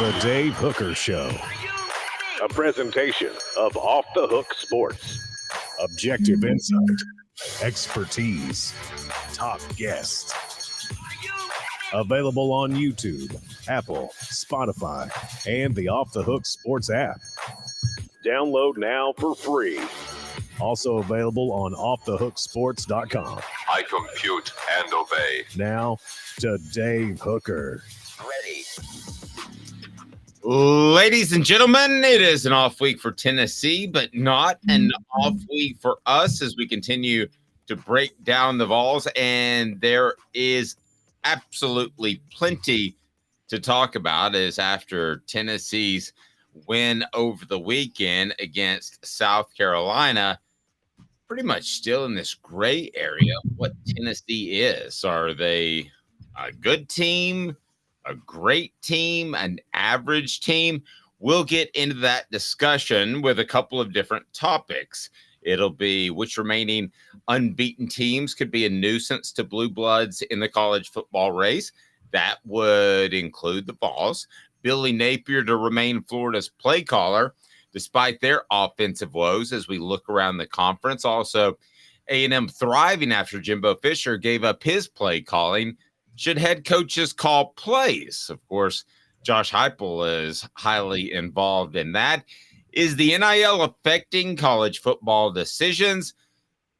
The Dave Hooker Show. A presentation of Off the Hook Sports. Objective insight, expertise, top guests. Available on YouTube, Apple, Spotify, and the Off the Hook Sports app. Download now for free. Also available on offthehooksports.com. I compute and obey. Now to Dave Hooker. Ready. Ladies and gentlemen, it is an off week for Tennessee, but not an off week for us as we continue to break down the Vols. And there is absolutely plenty to talk about as after Tennessee's win over the weekend against South Carolina, pretty much still in this gray area of what Tennessee is. Are they a good team, a great team, an average team? We'll get into that discussion with a couple of different topics. It'll be which remaining unbeaten teams could be a nuisance to blue bloods in the college football race. That would include the Vols. Billy Napier to remain Florida's play caller, despite their offensive woes as we look around the conference. Also, A&M thriving after Jimbo Fisher gave up his play calling. Should head coaches call plays? Of course, Josh Heupel is highly involved in that. Is the NIL affecting college football decisions?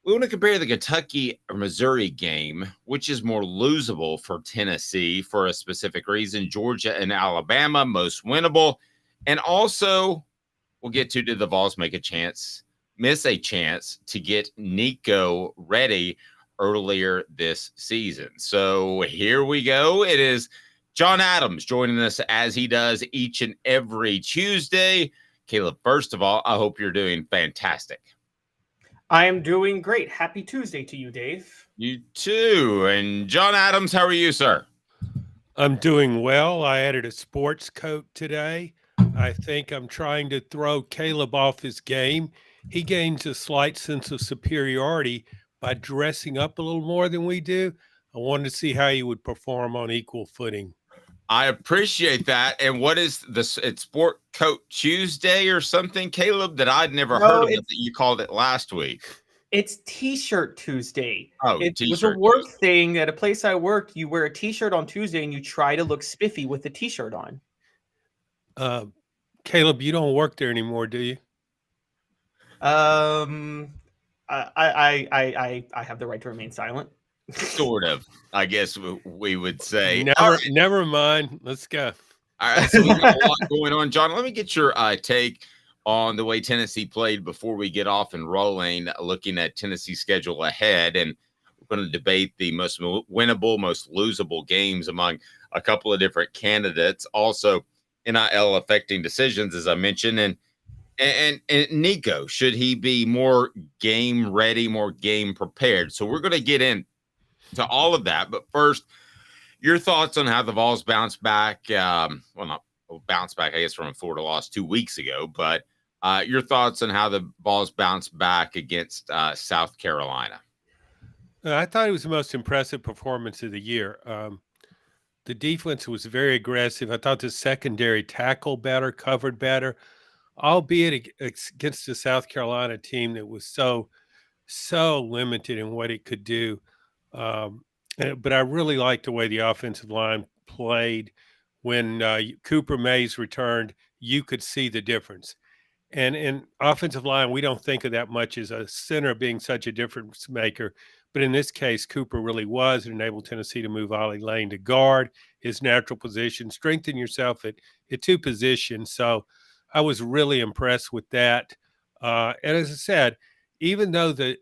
We want to compare the Kentucky or Missouri game, which is more losable for Tennessee for a specific reason. Georgia and Alabama, most winnable. And also, we'll get to did the Vols miss a chance to get Nico ready earlier this season. So here we go. It is John Adams joining us as he does each and every Tuesday. Caleb, first of all, I hope you're doing fantastic. I am doing great. Happy Tuesday to you, Dave. You too. And John Adams, how are you, sir? I'm doing well. I added a sports coat today. I think I'm trying to throw Caleb off his game. He gains a slight sense of superiority by dressing up a little more than we do. I wanted to see how he would perform on equal footing. I appreciate that. And what is this? It's Sport Coat Tuesday or something, Caleb, that I'd never heard of it, that you called it last week. It's T-shirt Tuesday. Oh, it T-shirt was a work Tuesday. thing at a place I work. You wear a T-shirt on Tuesday and you try to look spiffy with the T-shirt on. Caleb, you don't work there anymore, do you? I have the right to remain silent. Sort of, I guess we would say. Never mind. Let's go. All right, so we got a lot going on. John, let me get your take on the way Tennessee played before we get off and rolling, looking at Tennessee's schedule ahead. And we're going to debate the most winnable, most losable games among a couple of different candidates. Also, NIL affecting decisions, as I mentioned. And Nico, should he be more game ready, more game prepared? So we're going to get into all of that. But first, your thoughts on how the Vols bounced back. Not bounced back, I guess, from a Florida loss 2 weeks ago. But your thoughts on how the Vols bounced back against South Carolina. I thought it was the most impressive performance of the year. The defense was very aggressive. I thought the secondary tackled better, covered better, albeit against the South Carolina team that was so limited in what it could do. But I really liked the way the offensive line played. When Cooper Mays returned, you could see the difference. And in offensive line, we don't think of that much as a center being such a difference maker. But in this case, Cooper really was. It enabled Tennessee to move Ollie Lane to guard, his natural position, strengthen yourself at two positions. So I was really impressed with that. And as I said, even though the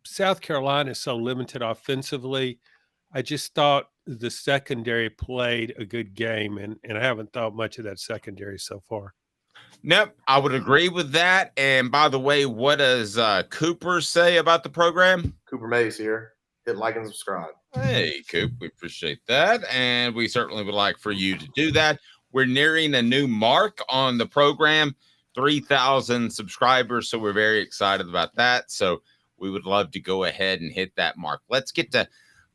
South Carolina is so limited offensively, I just thought the secondary played a good game, and I haven't thought much of that secondary so far. Nope, I would agree with that. And by the way, what does Cooper say about the program? Cooper Mays here. Hit like and subscribe. Hey, Coop, we appreciate that. And we certainly would like for you to do that. We're nearing a new mark on the program, 3,000 subscribers. So we're very excited about that. So we would love to go ahead and hit that mark. Let's get to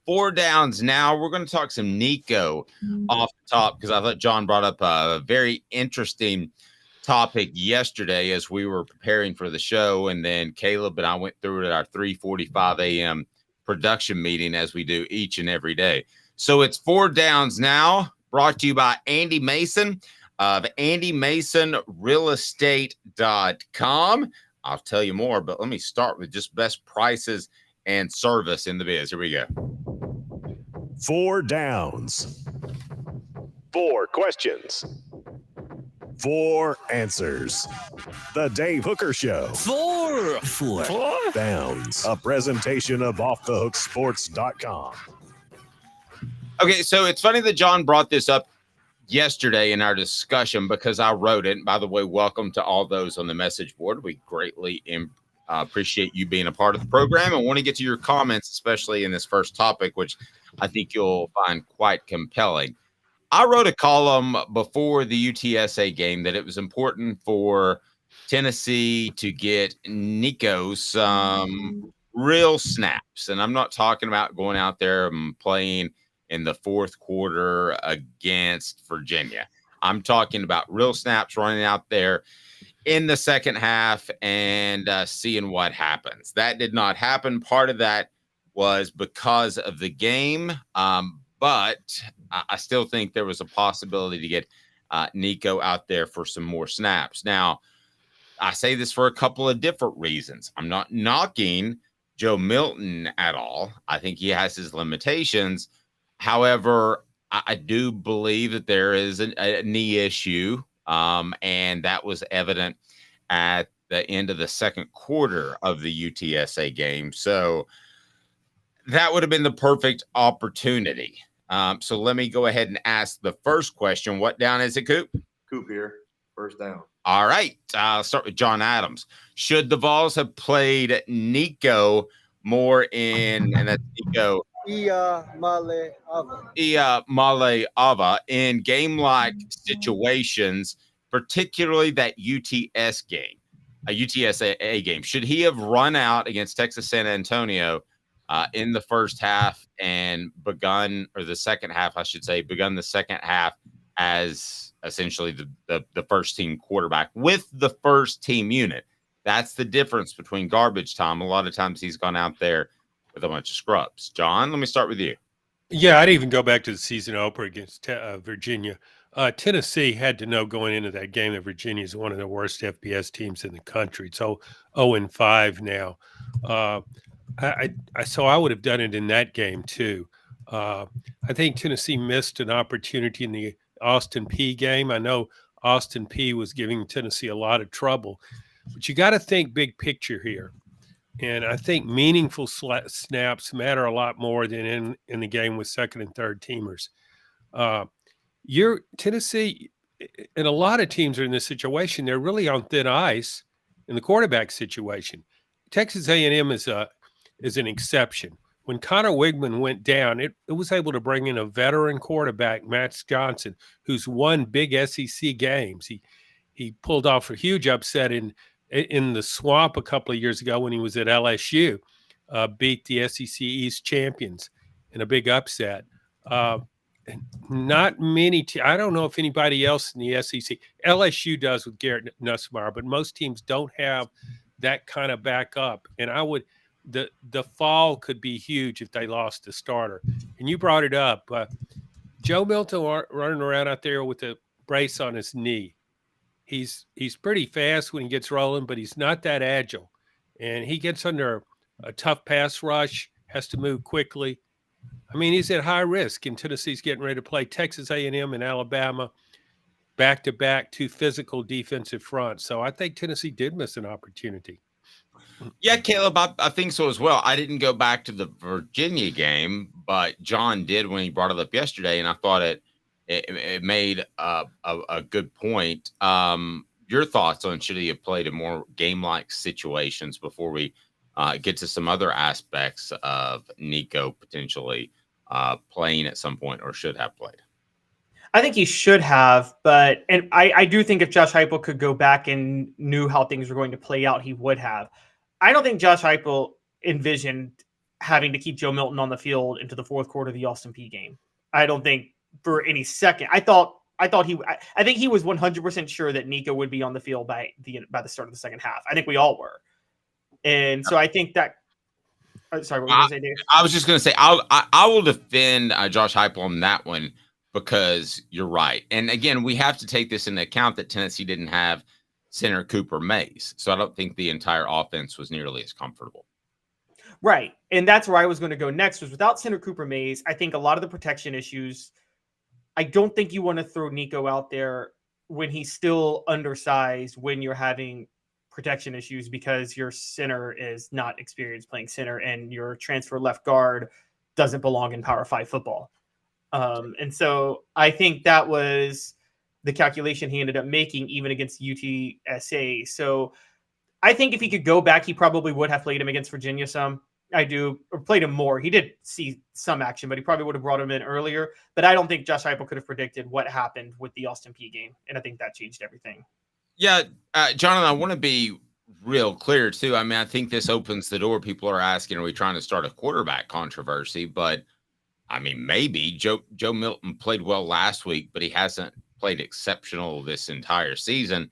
4 downs now. We're going to talk some Nico off the top because I thought John brought up a very interesting topic yesterday as we were preparing for the show. And then Caleb and I went through it at our 3:45 a.m. production meeting as we do each and every day. So it's 4 downs now, brought to you by Andy Mason of andymasonrealestate.com. I'll tell you more, but let me start with just best prices and service in the biz. Here we go. 4 downs. 4 questions. 4 answers. The Dave Hooker Show. 4 Downs. A presentation of offthehooksports.com. Okay, so it's funny that John brought this up yesterday in our discussion because I wrote it. And by the way, welcome to all those on the message board. We greatly appreciate you being a part of the program and want to get to your comments, especially in this first topic, which I think you'll find quite compelling. I wrote a column before the UTSA game that it was important for Tennessee to get Nico some real snaps. And I'm not talking about going out there and playing in the fourth quarter against Virginia. I'm talking about real snaps running out there in the second half and seeing what happens. That did not happen. Part of that was because of the game, but I still think there was a possibility to get Nico out there for some more snaps. Now, I say this for a couple of different reasons. I'm not knocking Joe Milton at all. I think he has his limitations. However, I do believe that there is a knee issue, and that was evident at the end of the second quarter of the UTSA game. So that would have been the perfect opportunity. So let me go ahead and ask the first question. What down is it, Coop? Coop here. First down. All right. I'll start with John Adams. Should the Vols have played Nico more in, and that's Nico Iamaleava in game-like situations, particularly that UTSA game? Should he have run out against Texas San Antonio in the first half and begun the second half as essentially the first team quarterback with the first team unit? That's the difference between garbage time. A lot of times he's gone out there with a bunch of scrubs. John, let me start with you. Yeah, I'd even go back to the season opener against Virginia. Tennessee had to know going into that game that Virginia is one of the worst FBS teams in the country. So 0-5 now. So I would have done it in that game too. I think Tennessee missed an opportunity in the Austin Peay game. I know Austin Peay was giving Tennessee a lot of trouble, but you got to think big picture here. And I think meaningful snaps matter a lot more than in the game with second and third teamers. Tennessee, and a lot of teams are in this situation. They're really on thin ice in the quarterback situation. Texas A&M is an exception. When Connor Wigman went down, it was able to bring in a veteran quarterback, Matt Johnson, who's won big SEC games. He pulled off a huge upset in the swamp a couple of years ago when he was at LSU, beat the SEC East champions in a big upset. Not many I don't know if anybody else in the SEC, LSU does with Garrett Nussmeier, but most teams don't have that kind of backup. And the fall could be huge if they lost a starter. And you brought it up. Joe Milton running around out there with a brace on his knee. He's pretty fast when he gets rolling, but he's not that agile. And he gets under a tough pass rush, has to move quickly. I mean, he's at high risk, and Tennessee's getting ready to play Texas A&M and Alabama back-to-back, 2 physical defensive fronts. So I think Tennessee did miss an opportunity. Yeah, Caleb, I think so as well. I didn't go back to the Virginia game, but John did when he brought it up yesterday, and I thought it made a good point. Your thoughts on should he have played in more game-like situations before we get to some other aspects of Nico potentially playing at some point or should have played? I think he should have, and I do think if Josh Heupel could go back and knew how things were going to play out, he would have. I don't think Josh Heupel envisioned having to keep Joe Milton on the field into the fourth quarter of the Austin Peay game. I don't think for any second. I think he was 100% sure that Nico would be on the field by the start of the second half. I think we all were. And so I think that sorry, what were you going to say, Dave? I was just going to say I will defend Josh Heupel on that one because you're right. And again, we have to take this into account that Tennessee didn't have center Cooper Mays. So I don't think the entire offense was nearly as comfortable. Right. And that's where I was going to go next was without center Cooper Mays, I think a lot of the protection issues, I don't think you want to throw Nico out there when he's still undersized, when you're having protection issues because your center is not experienced playing center and your transfer left guard doesn't belong in Power 5 football. And so I think that was the calculation he ended up making even against UTSA. So I think if he could go back, he probably would have played him against Virginia some. Or played him more. He did see some action, but he probably would have brought him in earlier. But I don't think Josh Heupel could have predicted what happened with the Austin Peay game. And I think that changed everything. Yeah, John, and I want to be real clear, too. I mean, I think this opens the door. People are asking, are we trying to start a quarterback controversy? But, I mean, maybe. Joe Milton played well last week, but he hasn't played exceptional this entire season.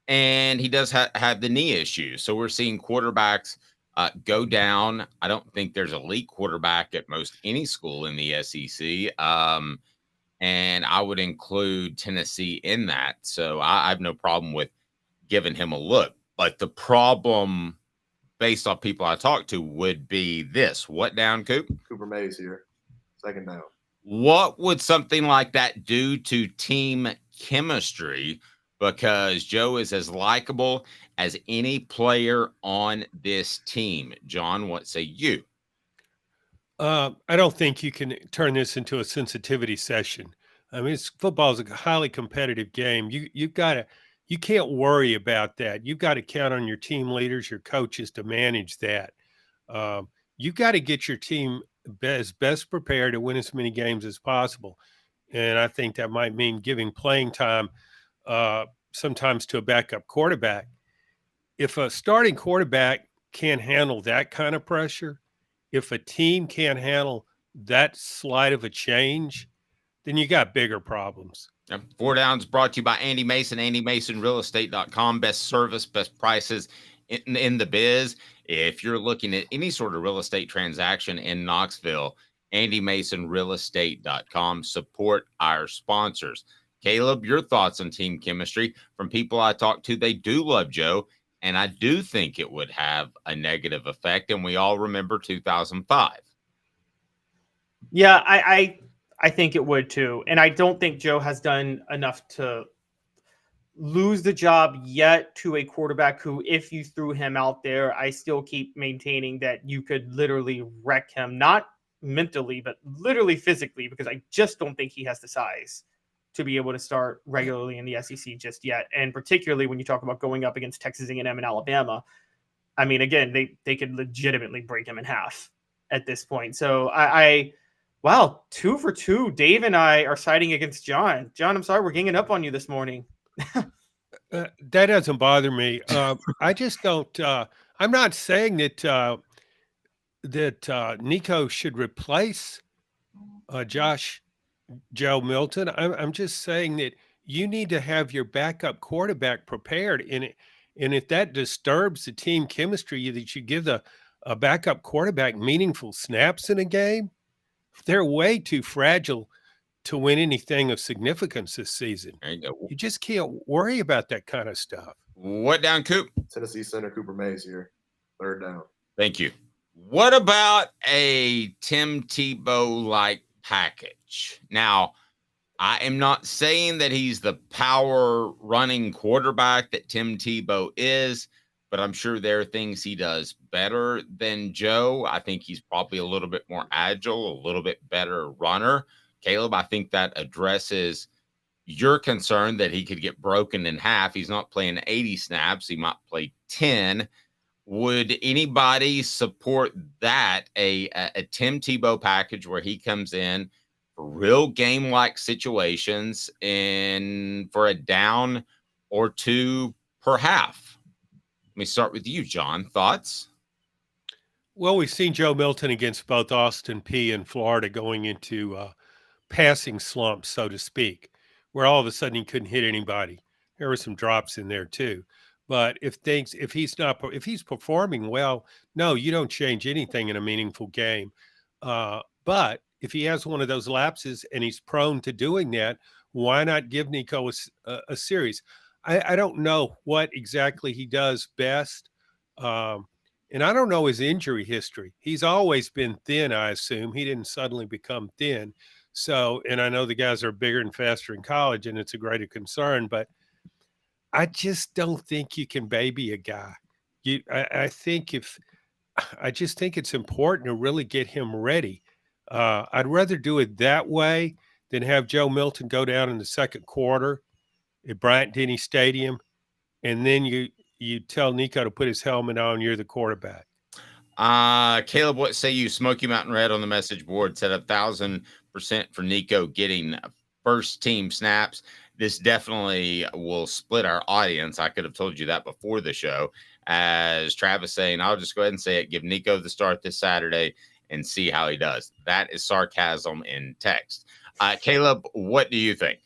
And he does have the knee issues. So we're seeing quarterbacks go down. I don't think there's an elite quarterback at most any school in the SEC. And I would include Tennessee in that. So I have no problem with giving him a look. But the problem, based off people I talked to, would be this. What down, Coop? Cooper Mays here. Second down. What would something like that do to team chemistry? Because Joe is as likable as any player on this team. John, what say you? I don't think you can turn this into a sensitivity session. I mean, football is a highly competitive game. You can't worry about that. You've got to count on your team leaders, your coaches to manage that. You've got to get your team best prepared to win as many games as possible. And I think that might mean giving playing time sometimes to a backup quarterback. If a starting quarterback can't handle that kind of pressure, if a team can't handle that slight of a change, then you got bigger problems. Four Downs brought to you by Andy Mason, AndyMasonRealEstate.com. Best service, best prices in the biz. If you're looking at any sort of real estate transaction in Knoxville, AndyMasonRealEstate.com. Support our sponsors. Caleb, your thoughts on team chemistry? From people I talked to, they do love Joe, and I do think it would have a negative effect, and we all remember 2005. Yeah, I think it would too. And I don't think Joe has done enough to lose the job yet to a quarterback who, if you threw him out there, I still keep maintaining that you could literally wreck him, not mentally, but literally physically, because I just don't think he has the size to be able to start regularly in the SEC just yet. And particularly when you talk about going up against Texas A&M and Alabama, I mean, again, they could legitimately break him in half at this point. So wow, 2 for 2. Dave and I are siding against John. John, I'm sorry, we're ganging up on you this morning. That doesn't bother me. I just don't. I'm not saying that Nico should replace Joe Milton. I'm just saying that you need to have your backup quarterback prepared in it. And if that disturbs the team chemistry, that you give a backup quarterback meaningful snaps in a game. They're way too fragile to win anything of significance this season. There you go. You just can't worry about that kind of stuff. What down, Coop? Tennessee center Cooper Mays here. Third down. Thank you. What about a Tim Tebow-like package? Now, I am not saying that he's the power running quarterback that Tim Tebow is, but I'm sure there are things he does better than Joe. I think he's probably a little bit more agile, a little bit better runner. Caleb, I think that addresses your concern that he could get broken in half. He's not playing 80 snaps. He might play 10. Would anybody support that, a Tim Tebow package where he comes in for real game-like situations and for a down or two per half? Let me start with you, John. Thoughts? Well, we've seen Joe Milton against both Austin P and Florida going into passing slumps, so to speak, where all of a sudden he couldn't hit anybody. There were some drops in there too. But if he's performing well, no, you don't change anything in a meaningful game. But if he has one of those lapses and he's prone to doing that, why not give Nico a series? I don't know what exactly he does best. And I don't know his injury history. He's always been thin, I assume. He didn't suddenly become thin. So, and I know the guys are bigger and faster in college, and it's a greater concern, but I just don't think you can baby a guy. I just think it's important to really get him ready. I'd rather do it that way than have Joe Milton go down in the second quarter at Bryant-Denny Stadium, and then you tell Nico to put his helmet on. You're the quarterback. Caleb, what say you? Smoky Mountain Red on the message board said 1,000% for Nico getting first team snaps. This definitely will split our audience. I could have told you that before the show. As Travis saying, I'll just go ahead and say it. Give Nico the start this Saturday and see how he does. That is sarcasm in text. Caleb, what do you think?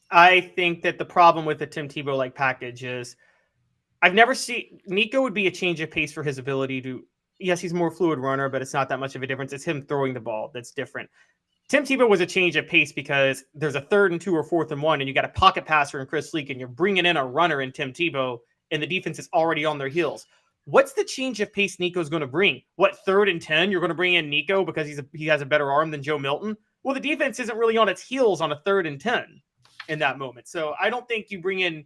I think that the problem with the Tim Tebow package is I've never seen Nico would be a change of pace for his ability to. Yes, he's a more fluid runner, but it's not that much of a difference. It's him throwing the ball that's different. Tim Tebow was a change of pace because there's a 3rd and 2 or 4th and 1, and you got a pocket passer in Chris Leak, and you're bringing in a runner in Tim Tebow, and the defense is already on their heels. What's the change of pace Nico's going to bring? What, 3rd and 10? You're going to bring in Nico because he has a better arm than Joe Milton? Well, the defense isn't really on its heels on a 3rd and 10 in that moment. So I don't think you bring in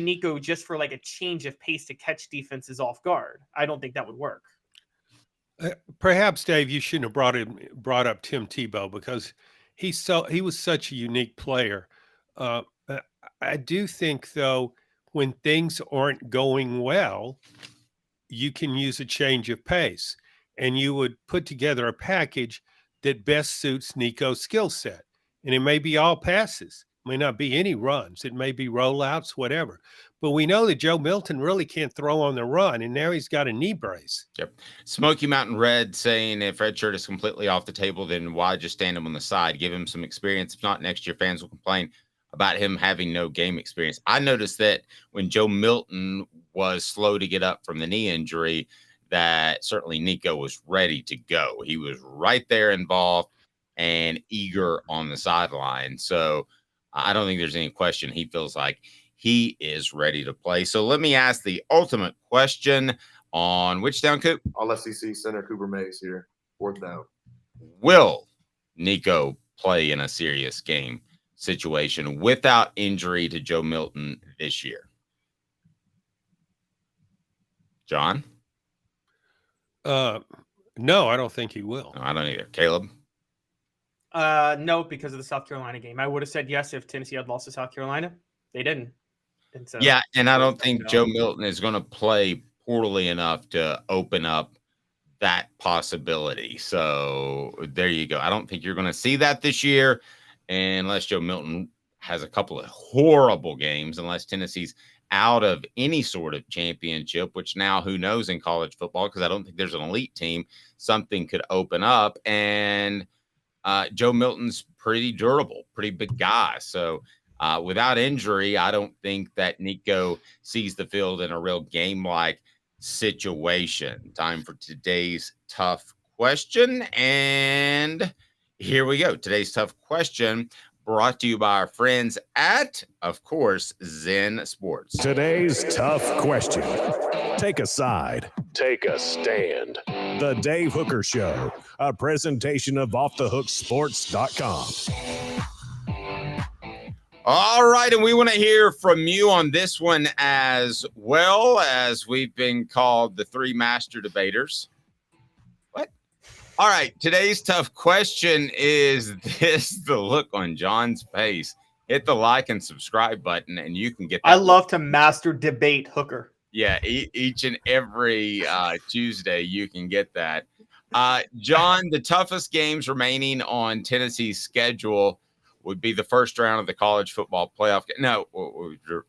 Nico just for a change of pace to catch defenses off guard. I don't think that would work. Perhaps, Dave, you shouldn't have brought up Tim Tebow because he was such a unique player. I do think, though, when things aren't going well, you can use a change of pace, and you would put together a package that best suits Nico's skill set. And it may be all passes. It may not be any runs. It may be rollouts, whatever. But we know that Joe Milton really can't throw on the run, and now he's got a knee brace. Yep. Smoky Mountain Red saying if Redshirt is completely off the table, then why just stand him on the side? Give him some experience. If not, next year fans will complain about him having no game experience. I noticed that when Joe Milton was slow to get up from the knee injury, that certainly Nico was ready to go. He was right there involved and eager on the sideline. So I don't think there's any question he feels like he is ready to play. So let me ask the ultimate question on which down, Coop? All SEC center Cooper Mays here. 4th down. Will Nico play in a serious game situation without injury to Joe Milton this year? John? No, I don't think he will. No, I don't either. Caleb? No, because of the South Carolina game. I would have said yes if Tennessee had lost to South Carolina. They didn't. And so, yeah, and I don't think Joe Milton is going to play poorly enough to open up that possibility. So there you go. I don't think you're going to see that this year unless Joe Milton has a couple of horrible games, unless Tennessee's out of any sort of championship, which now who knows in college football, because I don't think there's an elite team. Something could open up, and Joe Milton's pretty durable, pretty big guy. So without injury, I don't think that Nico sees the field in a real game-like situation. Time for today's tough question. And here we go. Today's tough question brought to you by our friends at, of course, Zen Sports. Today's tough question. Take a side. Take a stand. The Dave Hooker Show, a presentation of offthehooksports.com. All right, and we want to hear from you on this one as well, as we've been called the three master debaters. What? All right, today's tough question is this: the look on John's face. Hit the like and subscribe button, and you can get that. I love to master debate Hooker. Yeah, each and every Tuesday you can get that. John, the toughest games remaining on Tennessee's schedule would be the first round of the college football playoff. No,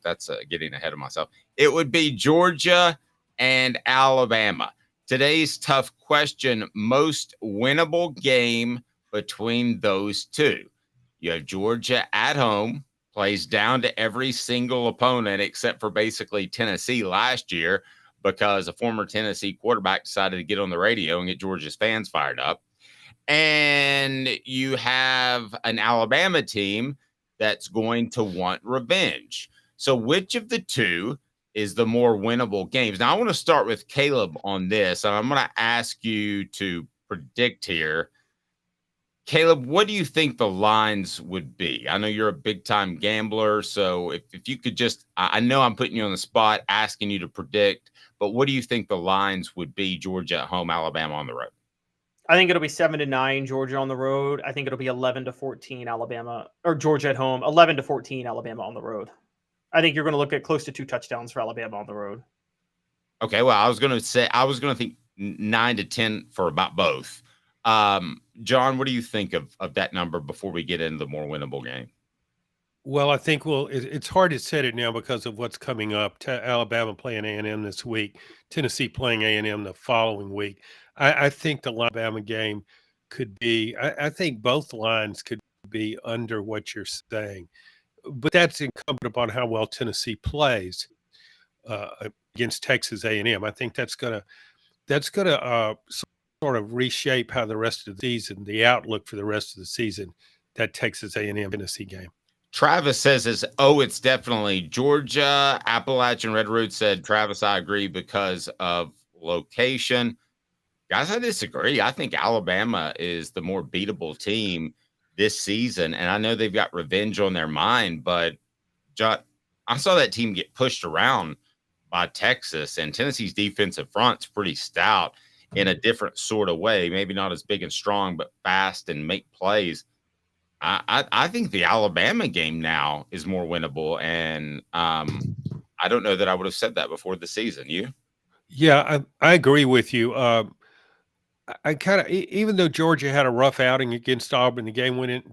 that's getting ahead of myself. It would be Georgia and Alabama. Today's tough question, most winnable game between those two. You have Georgia at home, plays down to every single opponent except for basically Tennessee last year because a former Tennessee quarterback decided to get on the radio and get Georgia's fans fired up. And you have an Alabama team that's going to want revenge. So which of the two is the more winnable games? Now, I want to start with Caleb on this, and I'm going to ask you to predict here. Caleb, what do you think the lines would be? I know you're a big-time gambler, so if you could just – I know I'm putting you on the spot, asking you to predict, but what do you think the lines would be, Georgia at home, Alabama on the road? I think it'll be 7-9 Georgia on the road. I think it'll be 11-14 Alabama, or Georgia at home, 11-14 Alabama on the road. I think you're going to look at close to 2 touchdowns for Alabama on the road. Okay, well, I was going to think 9-10 for about both. John, what do you think of that number before we get into the more winnable game? Well, I think it's hard to set it now because of what's coming up. Alabama playing A&M this week, Tennessee playing A&M the following week. I think the Alabama game could be – I think both lines could be under what you're saying. But that's incumbent upon how well Tennessee plays against Texas A&M. I think that's gonna sort of reshape how the rest of the season, the outlook for the rest of the season, that Texas A&M Tennessee game. Travis says it's definitely Georgia. Appalachian Red Root said, Travis, I agree because of location. Guys, I disagree. I think Alabama is the more beatable team this season, and I know they've got revenge on their mind, but John, I saw that team get pushed around by Texas, and Tennessee's defensive front's pretty stout in a different sort of way, maybe not as big and strong, but fast and make plays. I think the Alabama game now is more winnable, and I don't know that I would have said that before the season. You? Yeah, I agree with you. I kind of, even though Georgia had a rough outing against Auburn, the game went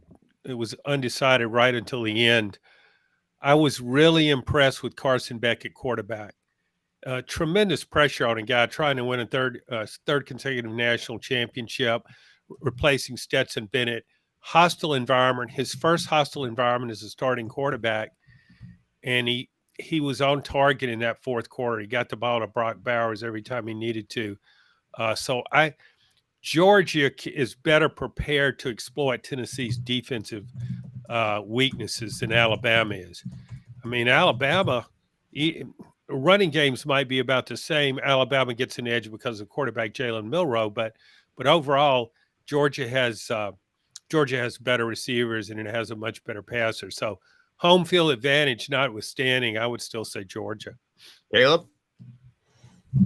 it was undecided right until the end. I was really impressed with Carson Beck at quarterback. Tremendous pressure on a guy trying to win a third consecutive national championship, replacing Stetson Bennett. Hostile environment, his first hostile environment as a starting quarterback, and he was on target in that fourth quarter. He got the ball to Brock Bowers every time he needed to. Georgia is better prepared to exploit Tennessee's defensive weaknesses than Alabama is. I mean, Alabama, running games might be about the same. Alabama gets an edge because of quarterback Jalen Milroe, but overall, Georgia has better receivers and it has a much better passer. So home field advantage notwithstanding, I would still say Georgia. Caleb?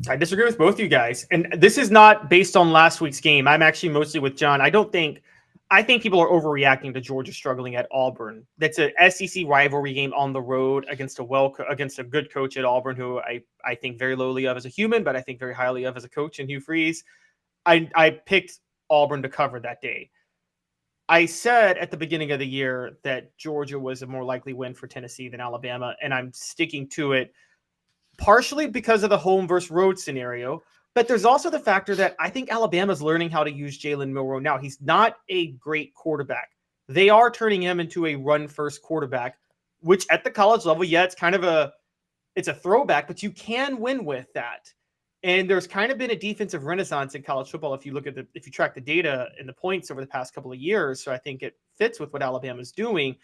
I disagree with both you guys. And this is not based on last week's game. I'm actually mostly with John. I think people are overreacting to Georgia struggling at Auburn. That's a SEC rivalry game on the road against a good coach at Auburn, who I think very lowly of as a human, but I think very highly of as a coach in Hugh Freeze. I picked Auburn to cover that day. I said at the beginning of the year that Georgia was a more likely win for Tennessee than Alabama, and I'm sticking to it partially because of the home versus road scenario, but there's also the factor that I think Alabama's learning how to use Jalen Milroe now. He's not a great quarterback. They are turning him into a run-first quarterback, which at the college level, yeah, it's a throwback, but you can win with that. And there's kind of been a defensive renaissance in college football if you track the data and the points over the past couple of years. So I think it fits with what Alabama's doing.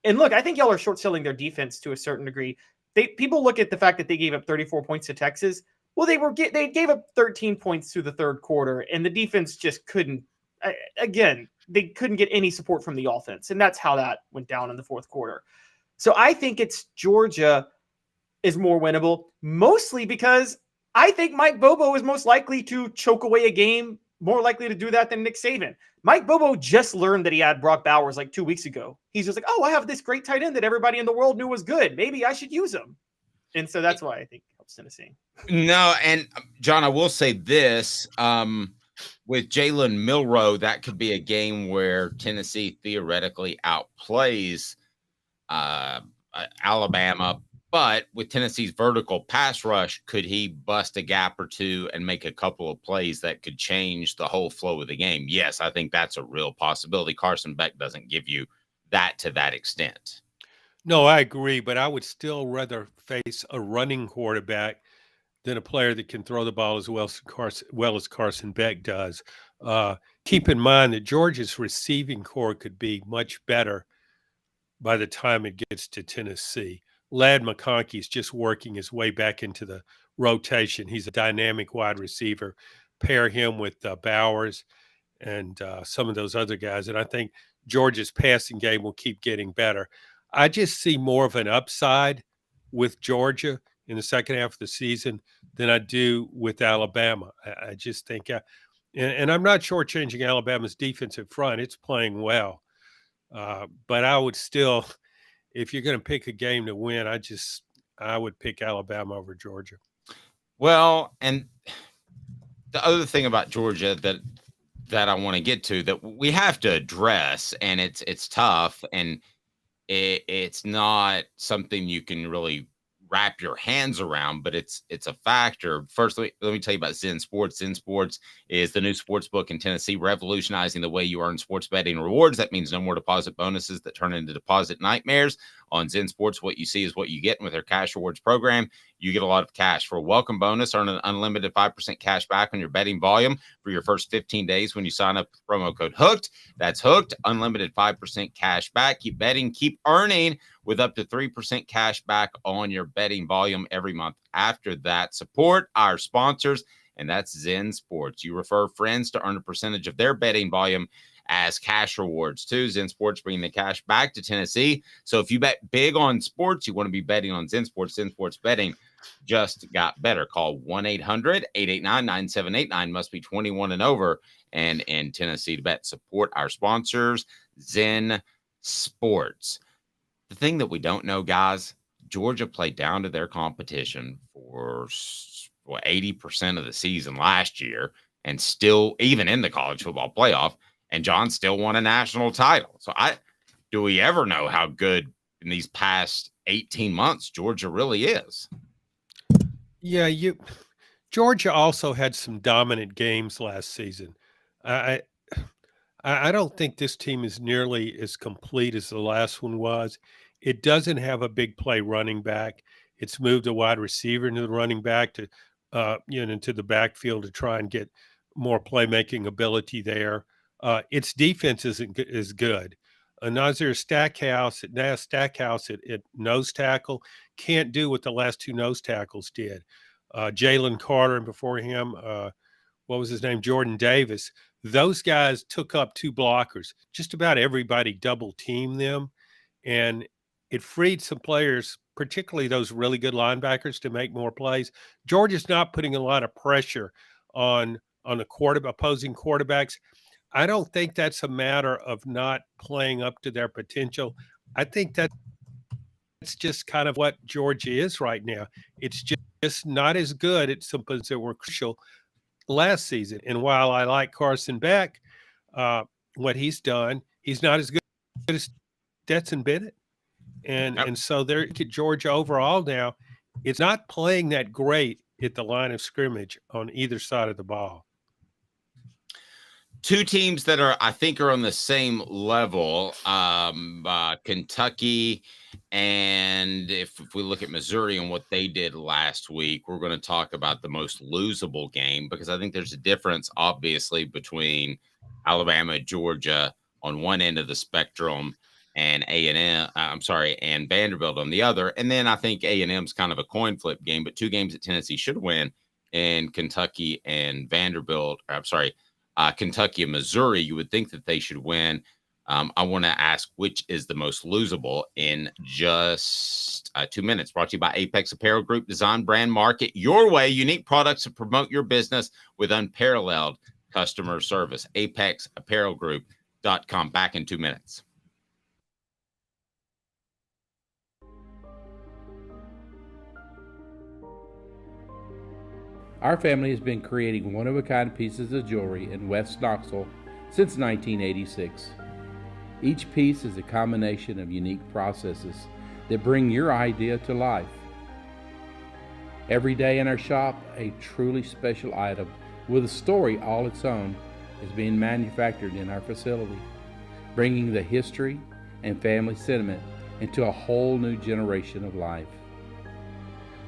And look, I think y'all are short-selling their defense to a certain degree. People look at the fact that they gave up 34 points to Texas. Well, they gave up 13 points through the third quarter, and the defense just couldn't. Again, they couldn't get any support from the offense, and that's how that went down in the fourth quarter. So I think it's Georgia is more winnable, mostly because I think Mike Bobo is most likely to choke away a game, more likely to do that than Nick Saban. Mike Bobo just learned that he had Brock Bowers like 2 weeks ago. He's just like, oh, I have this great tight end that everybody in the world knew was good. Maybe I should use him. And so that's why I think it helps Tennessee. No, and John, I will say this. With Jalen Milroe, that could be a game where Tennessee theoretically outplays Alabama But with Tennessee's vertical pass rush, could he bust a gap or two and make a couple of plays that could change the whole flow of the game? Yes, I think that's a real possibility. Carson Beck doesn't give you that to that extent. No, I agree, but I would still rather face a running quarterback than a player that can throw the ball as well as Carson Beck does. Keep in mind that Georgia's receiving core could be much better by the time it gets to Tennessee. Ladd McConkey is just working his way back into the rotation. He's a dynamic wide receiver. Pair him with Bowers and some of those other guys, and I think Georgia's passing game will keep getting better. I just see more of an upside with Georgia in the second half of the season than I do with Alabama. I just think, and I'm not shortchanging Alabama's defensive front. It's playing well. But I would still, if you're going to pick a game to win, I would pick Alabama over Georgia. Well, and the other thing about Georgia that I want to get to that we have to address, and it's tough, and it's not something you can really wrap your hands around, but it's a factor. First, let me tell you about Zen Sports. Zen Sports is the new sports book in Tennessee, revolutionizing the way you earn sports betting rewards. That means no more deposit bonuses that turn into deposit nightmares. On Zen Sports, what you see is what you get. And with their cash rewards program, you get a lot of cash. For a welcome bonus, earn an unlimited 5% cash back on your betting volume for your first 15 days when you sign up with promo code HOOKED. That's HOOKED, unlimited 5% cash back. Keep betting, keep earning with up to 3% cash back on your betting volume every month. After that, support our sponsors, and that's Zen Sports. You refer friends to earn a percentage of their betting volume as cash rewards too. Zen Sports bringing the cash back to Tennessee. So if you bet big on sports, you want to be betting on Zen Sports. Zen Sports betting just got better. Call 1-800-889-9789. Must be 21 and over and in Tennessee to bet. Support our sponsors, Zen Sports. The thing that we don't know, guys, Georgia played down to their competition for 80% of the season last year, and still, even in the college football playoff, and John still won a national title. So do we ever know how good in these past 18 months Georgia really is? Yeah, Georgia also had some dominant games last season. I don't think this team is nearly as complete as the last one was. It doesn't have a big play running back. It's moved a wide receiver into the running back to into the backfield to try and get more playmaking ability there. Its defense isn't as good. Nazir Stackhouse at nose tackle can't do what the last two nose tackles did. Jalen Carter, and before him, what was his name? Jordan Davis. Those guys took up two blockers. Just about everybody double teamed them, and it freed some players, particularly those really good linebackers, to make more plays. Georgia's not putting a lot of pressure on the opposing quarterbacks. I don't think that's a matter of not playing up to their potential. I think that's just kind of what Georgia is right now. It's just not as good at some positions that were crucial last season. And while I like Carson Beck, what he's done, he's not as good as Stetson Bennett. And so they're Georgia overall now, it's not playing that great at the line of scrimmage on either side of the ball. Two teams that I think are on the same level, Kentucky, and if we look at Missouri and what they did last week, we're going to talk about the most losable game, because I think there's a difference, obviously, between Alabama, Georgia on one end of the spectrum and and Vanderbilt on the other. And then I think A&M's kind of a coin flip game, but two games that Tennessee should win in Kentucky and Kentucky and Missouri, you would think that they should win. I want to ask which is the most losable in just 2 minutes. Brought to you by Apex Apparel Group. Design, brand, market your way. Unique products to promote your business with unparalleled customer service. ApexApparelGroup.com. Back in 2 minutes. Our family has been creating one-of-a-kind pieces of jewelry in West Knoxville since 1986. Each piece is a combination of unique processes that bring your idea to life. Every day in our shop, a truly special item with a story all its own is being manufactured in our facility, bringing the history and family sentiment into a whole new generation of life.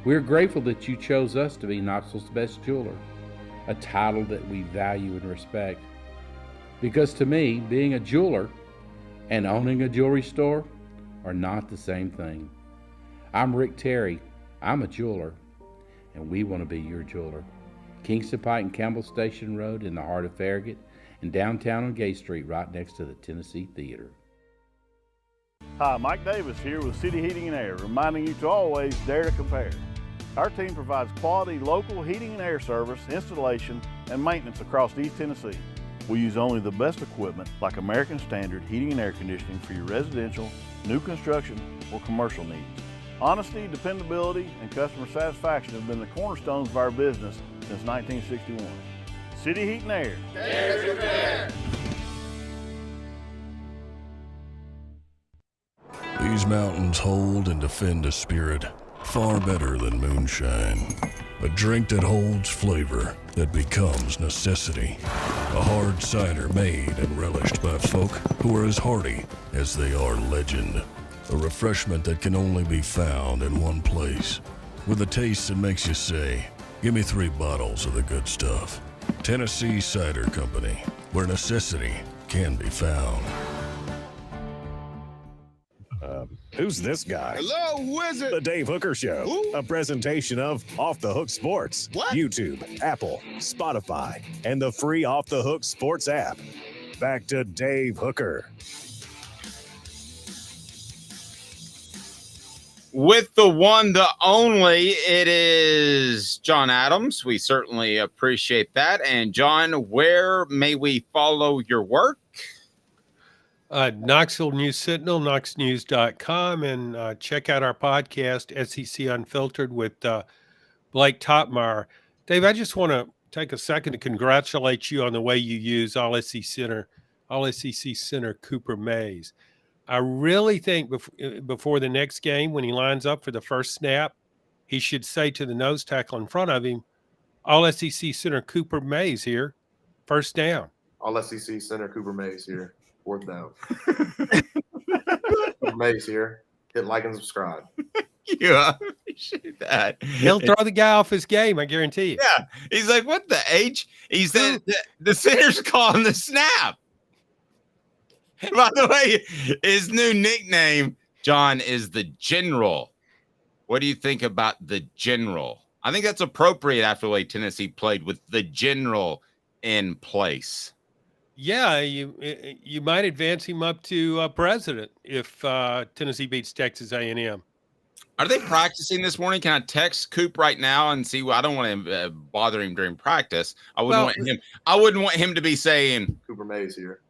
We're grateful that you chose us to be Knoxville's best jeweler, a title that we value and respect. Because to me, being a jeweler and owning a jewelry store are not the same thing. I'm Rick Terry. I'm a jeweler, and we want to be your jeweler. Kingston Pike and Campbell Station Road in the heart of Farragut, and downtown on Gay Street right next to the Tennessee Theater. Hi, Mike Davis here with City Heating and Air, reminding you to always dare to compare. Our team provides quality local heating and air service, installation, and maintenance across East Tennessee. We use only the best equipment like American Standard heating and air conditioning for your residential, new construction, or commercial needs. Honesty, dependability, and customer satisfaction have been the cornerstones of our business since 1961. City Heat and Air. Dare to compare. These mountains hold and defend a spirit far better than moonshine. A drink that holds flavor that becomes necessity. A hard cider made and relished by folk who are as hearty as they are legend. A refreshment that can only be found in one place. With a taste that makes you say, give me 3 bottles of the good stuff. Tennessee Cider Company, where necessity can be found. Who's this guy? Hello, wizard. The Dave Hooker Show, Who? a presentation of Off the Hook Sports, What? YouTube, Apple, Spotify, and the free Off the Hook Sports app. Back to Dave Hooker. With the one, the only, it is John Adams. We certainly appreciate that. And John, where may we follow your work? Knoxville News Sentinel, knoxnews.com, and check out our podcast, SEC Unfiltered, with Blake Topmeyer. Dave, I just want to take a second to congratulate you on the way you use All SEC Center Cooper Mays. I really think before the next game, when he lines up for the first snap, he should say to the nose tackle in front of him, All SEC Center Cooper Mays here, first down. All SEC Center Cooper Mays here. 4th down. Cooper Mays here. Hit like and subscribe. Yeah, appreciate that. He'll throw the guy off his game, I guarantee you. Yeah, he's like, what the H? He said the center's calling the snap. By the way, his new nickname, John, is the General. What do you think about the General? I think that's appropriate after the way Tennessee played with the General in place. Yeah, you might advance him up to president if Tennessee beats Texas A&M. Are they practicing this morning? Can I text Coop right now and see? I don't want to bother him during practice. I wouldn't want him to be saying Cooper Mays here.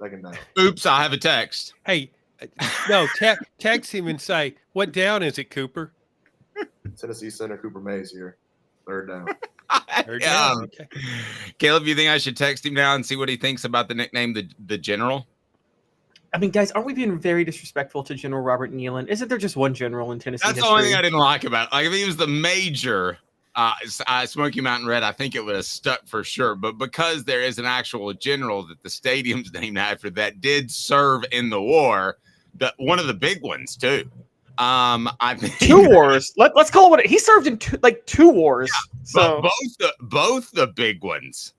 2nd down. Oops, I have a text. Hey, no, text him and say, what down is it, Cooper? Tennessee Center Cooper Mays here. 3rd down. Third down, okay. Caleb, you think I should text him now and see what he thinks about the nickname, the General? I mean, guys, aren't we being very disrespectful to General Robert Nealon? Isn't there just one general in Tennessee That's history? the only thing I didn't like about it. Like, if he was the major Smoky Mountain Red, I think it would have stuck for sure. But because there is an actual general that the stadium's named after that did serve in the war, one of the big ones, too. I think 2 wars. Let's call it what he served in 2 wars. Yeah, so both the big ones.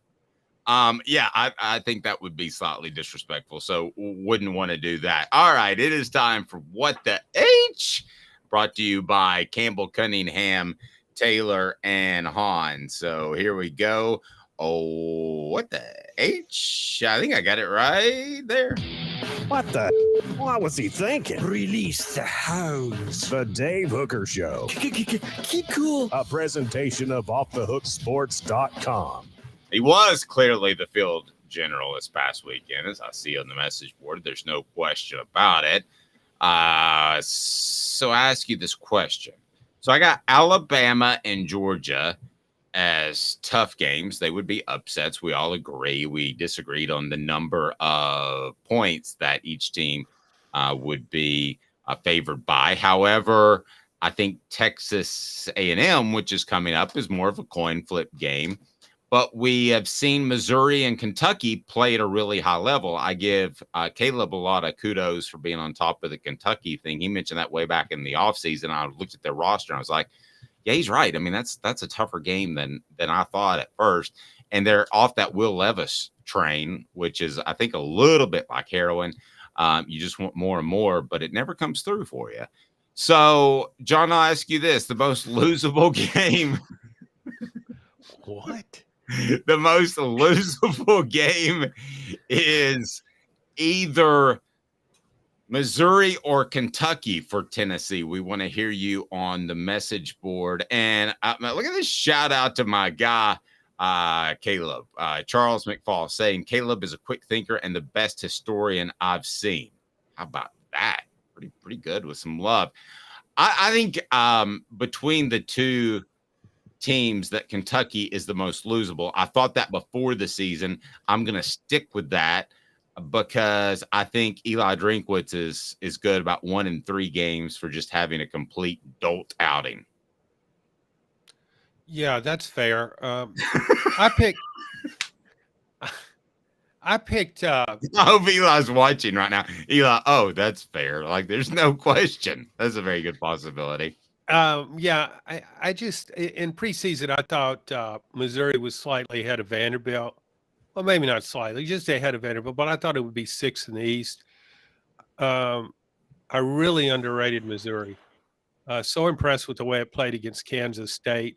I think that would be slightly disrespectful. So wouldn't want to do that. All right, it is time for What the H, brought to you by Campbell, Cunningham, Taylor, and Hahn. So here we go. Oh, what the H? I think I got it right there. What the? What was he thinking? Release the hounds. The Dave Hooker Show, Keep cool. a presentation of OffTheHookSports.com. He was clearly the field general this past weekend, as I see on the message board. There's no question about it. So I ask you this question. So I got Alabama and Georgia as tough games. They would be upsets. We all agree. We disagreed on the number of points that each team would be favored by. However, I think Texas A&M, which is coming up, is more of a coin flip game. But we have seen Missouri and Kentucky play at a really high level. I give Caleb a lot of kudos for being on top of the Kentucky thing. He mentioned that way back in the offseason. I looked at their roster and I was like, yeah, he's right. I mean, that's a tougher game than I thought at first. And they're off that Will Levis train, which is, I think, a little bit like heroin. You just want more and more, but it never comes through for you. So, John, I'll ask you this. The most losable game. What? The most losable game is either Missouri or Kentucky for Tennessee. We want to hear you on the message board. And look at this shout out to my guy, Caleb, Charles McFall, saying Caleb is a quick thinker and the best historian I've seen. How about that? Pretty good with some love. I think between the two teams that Kentucky is the most losable. I thought that before the season. I'm going to stick with that because I think Eli Drinkwitz is good about 1 in 3 games for just having a complete dolt outing. Yeah, that's fair. I picked I hope Eli's watching right now. Eli, oh, that's fair. Like, there's no question. That's a very good possibility. Yeah, I just in preseason I thought Missouri was slightly ahead of Vanderbilt. Well, maybe not slightly, just ahead of Vanderbilt, but I thought it would be 6th in the East. I really underrated Missouri. So impressed with the way it played against Kansas State.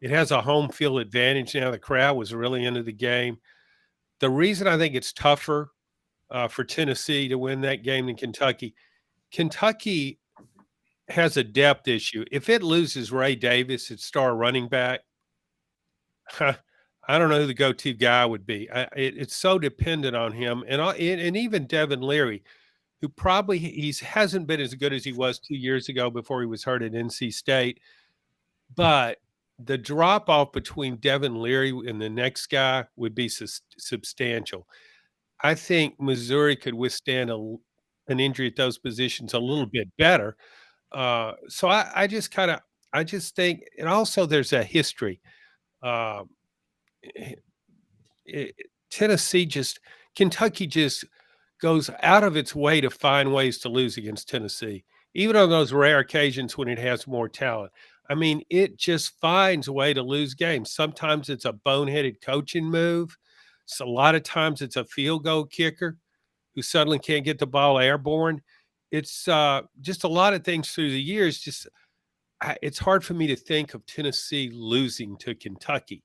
It has a home field advantage now. The crowd was really into the game. The reason I think it's tougher for Tennessee to win that game than Kentucky has a depth issue. If it loses Ray Davis, its star running back, I don't know who the go-to guy would be. It's so dependent on him, and even Devin Leary, who probably hasn't been as good as he was 2 years ago before he was hurt at NC State. But the drop-off between Devin Leary and the next guy would be substantial. I think Missouri could withstand an injury at those positions a little bit better. So I just think, and also there's a history. Kentucky just goes out of its way to find ways to lose against Tennessee, even on those rare occasions when it has more talent. I mean, it just finds a way to lose games. Sometimes it's a boneheaded coaching move. So a lot of times it's a field goal kicker who suddenly can't get the ball airborne. It's just a lot of things through the years. It's hard for me to think of Tennessee losing to Kentucky.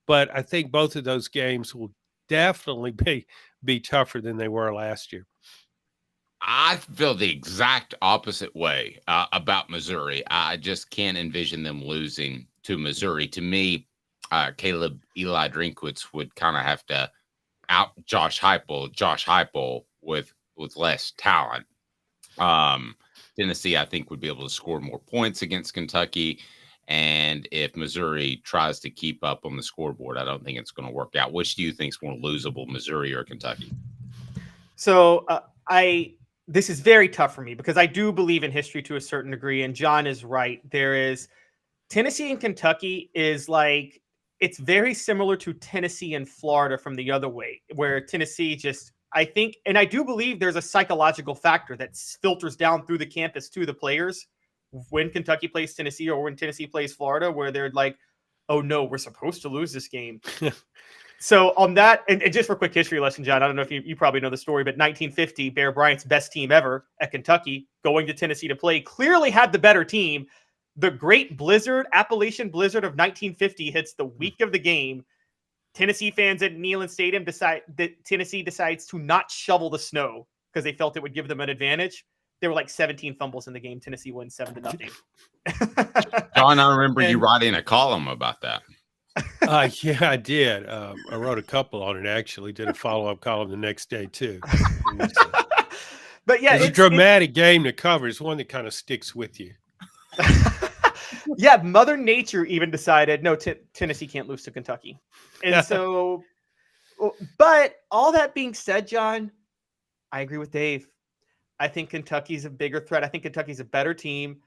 But I think both of those games will definitely be tougher than they were last year. I feel the exact opposite way about Missouri. I just can't envision them losing to Missouri. To me, Caleb Eli Drinkwitz would kind of have to out Josh Heupel with less talent. Tennessee, I think, would be able to score more points against Kentucky. And if Missouri tries to keep up on the scoreboard, I don't think it's going to work out. Which do you think is more losable, Missouri or Kentucky? So this is very tough for me because I do believe in history to a certain degree. And John is right. There is Tennessee and Kentucky is like, it's very similar to Tennessee and Florida from the other way, where Tennessee just, I think, and I do believe there's a psychological factor that filters down through the campus to the players when Kentucky plays Tennessee or when Tennessee plays Florida, where they're like, oh no, we're supposed to lose this game. So on that, and just for a quick history lesson, John, I don't know if you probably know the story, but 1950, Bear Bryant's best team ever at Kentucky, going to Tennessee to play, clearly had the better team. The great blizzard, Appalachian blizzard of 1950 hits the week of the game. Tennessee fans at Neyland Stadium Tennessee decides to not shovel the snow because they felt it would give them an advantage. There were like 17 fumbles in the game. Tennessee wins 7-0. John, I remember you writing a column about that. Yeah, I did. I wrote a couple on it, actually. Did a follow-up column the next day, too. But yeah, it's a dramatic game to cover. It's one that kind of sticks with you. Yeah, Mother Nature even decided, no, Tennessee can't lose to Kentucky. And so, but all that being said, John, I agree with Dave. I think Kentucky's a bigger threat. I think Kentucky's a better team.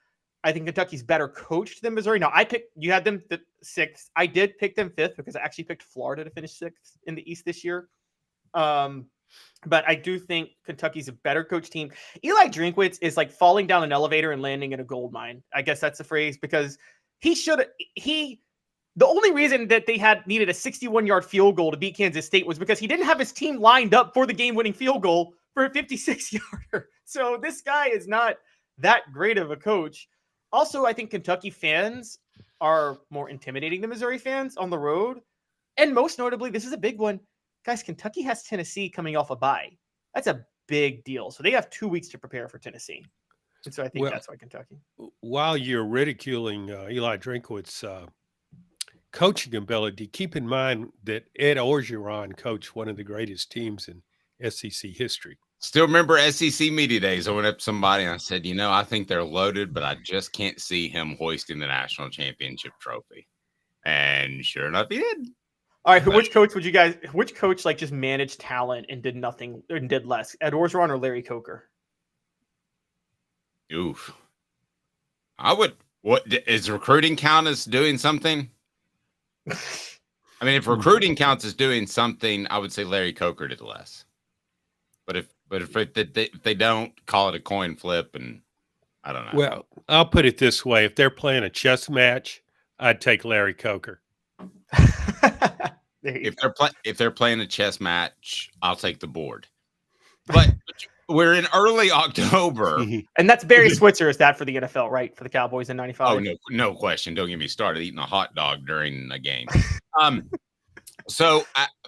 I think Kentucky's better coached than Missouri. Now, you had them 6th. I did pick them 5th because I actually picked Florida to finish 6th in the East this year. But I do think Kentucky's a better coach team. Eli Drinkwitz is like falling down an elevator and landing in a gold mine. I guess that's the phrase, because the only reason that they needed a 61-yard field goal to beat Kansas State was because he didn't have his team lined up for the game-winning field goal for a 56-yarder. So this guy is not that great of a coach. Also, I think Kentucky fans are more intimidating than Missouri fans on the road. And most notably, this is a big one. Guys, Kentucky has Tennessee coming off a bye. That's a big deal. So they have 2 weeks to prepare for Tennessee. And so I think that's why Kentucky. While you're ridiculing Eli Drinkwitz's coaching ability, keep in mind that Ed Orgeron coached one of the greatest teams in SEC history. Still remember SEC media days. I went up to somebody and I said, I think they're loaded, but I just can't see him hoisting the national championship trophy. And sure enough, he did. All right, which coach like just managed talent and did nothing and did less? Ed Orgeron or Larry Coker? Oof. What is recruiting count as doing something? I mean, if recruiting counts as doing something, I would say Larry Coker did less. But if they don't, call it a coin flip, and I don't know. Well, I'll put it this way: if they're playing a chess match, I'd take Larry Coker. If they're playing a chess match, I'll take the board. But we're in early October, and that's Barry Switzer. Is that for the NFL, right? For the Cowboys in '95? Oh, no question. Don't get me started eating a hot dog during a game.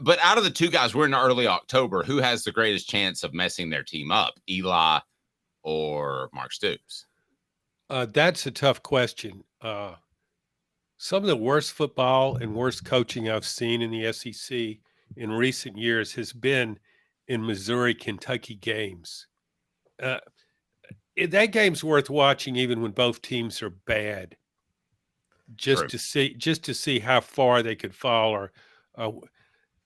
But out of the 2 guys, we're in early October. Who has the greatest chance of messing their team up, Eli or Mark Stoops? That's a tough question. Some of the worst football and worst coaching I've seen in the SEC in recent years has been in Missouri-Kentucky games. That game's worth watching even when both teams are bad, just to see how far they could fall. Or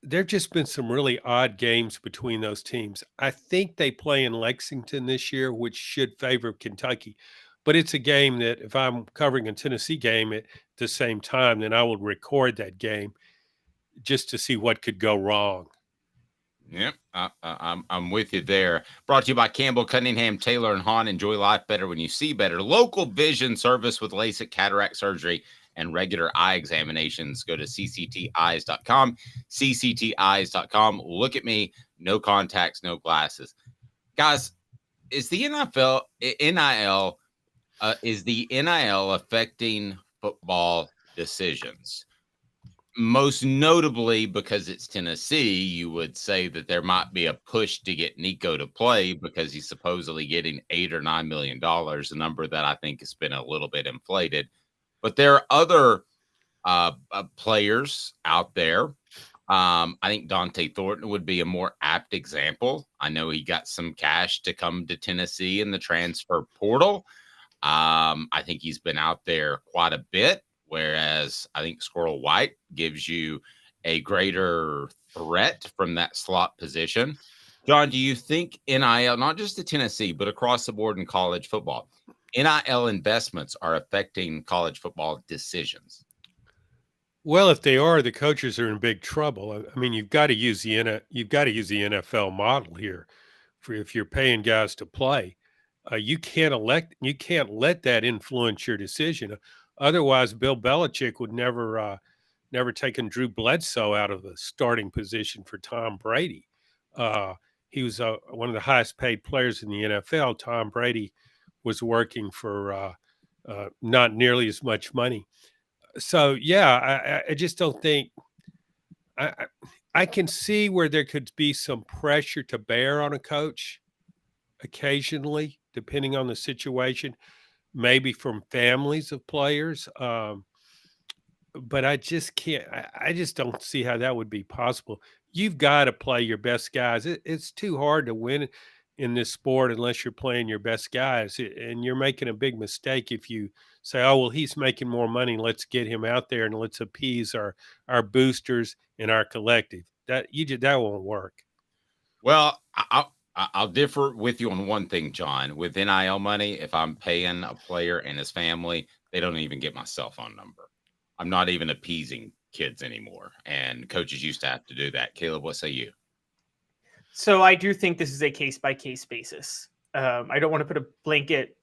there've just been some really odd games between those teams. I think they play in Lexington this year, which should favor Kentucky. But it's a game that if I'm covering a Tennessee game at the same time, then I will record that game just to see what could go wrong. Yep, I'm with you there. Brought to you by Campbell, Cunningham, Taylor, and Hahn. Enjoy life better when you see better. Local vision service with LASIK, cataract surgery, and regular eye examinations. Go to ccteyes.com, ccteyes.com. Look at me, no contacts, no glasses. Guys, is the NIL affecting football decisions? Most notably, because it's Tennessee, you would say that there might be a push to get Nico to play because he's supposedly getting $8 or $9 million, a number that I think has been a little bit inflated. But there are other players out there. I think Dante Thornton would be a more apt example. I know he got some cash to come to Tennessee in the transfer portal. I think he's been out there quite a bit, whereas I think Squirrel White gives you a greater threat from that slot position. John, do you think NIL, not just to Tennessee, but across the board in college football, NIL investments are affecting college football decisions? Well, if they are, the coaches are in big trouble. I mean, you've got to use the NFL model here for if you're paying guys to play. You can't let that influence your decision. Otherwise, Bill Belichick would never taken Drew Bledsoe out of the starting position for Tom Brady. He was one of the highest paid players in the NFL. Tom Brady was working for not nearly as much money. So, yeah, I just don't think I can see where there could be some pressure to bear on a coach occasionally, depending on the situation, maybe from families of players. But I just can't. I just don't see how that would be possible. You've got to play your best guys. It's too hard to win in this sport unless you're playing your best guys. And you're making a big mistake if you say, "Oh, well, he's making more money. Let's get him out there and let's appease our boosters and our collective." That won't work. Well, I'll differ with you on one thing, John. With NIL money, if I'm paying a player and his family, they don't even get my cell phone number. I'm not even appeasing kids anymore. And coaches used to have to do that. Caleb, what say you? So I do think this is a case by case basis. I don't want to put a blanket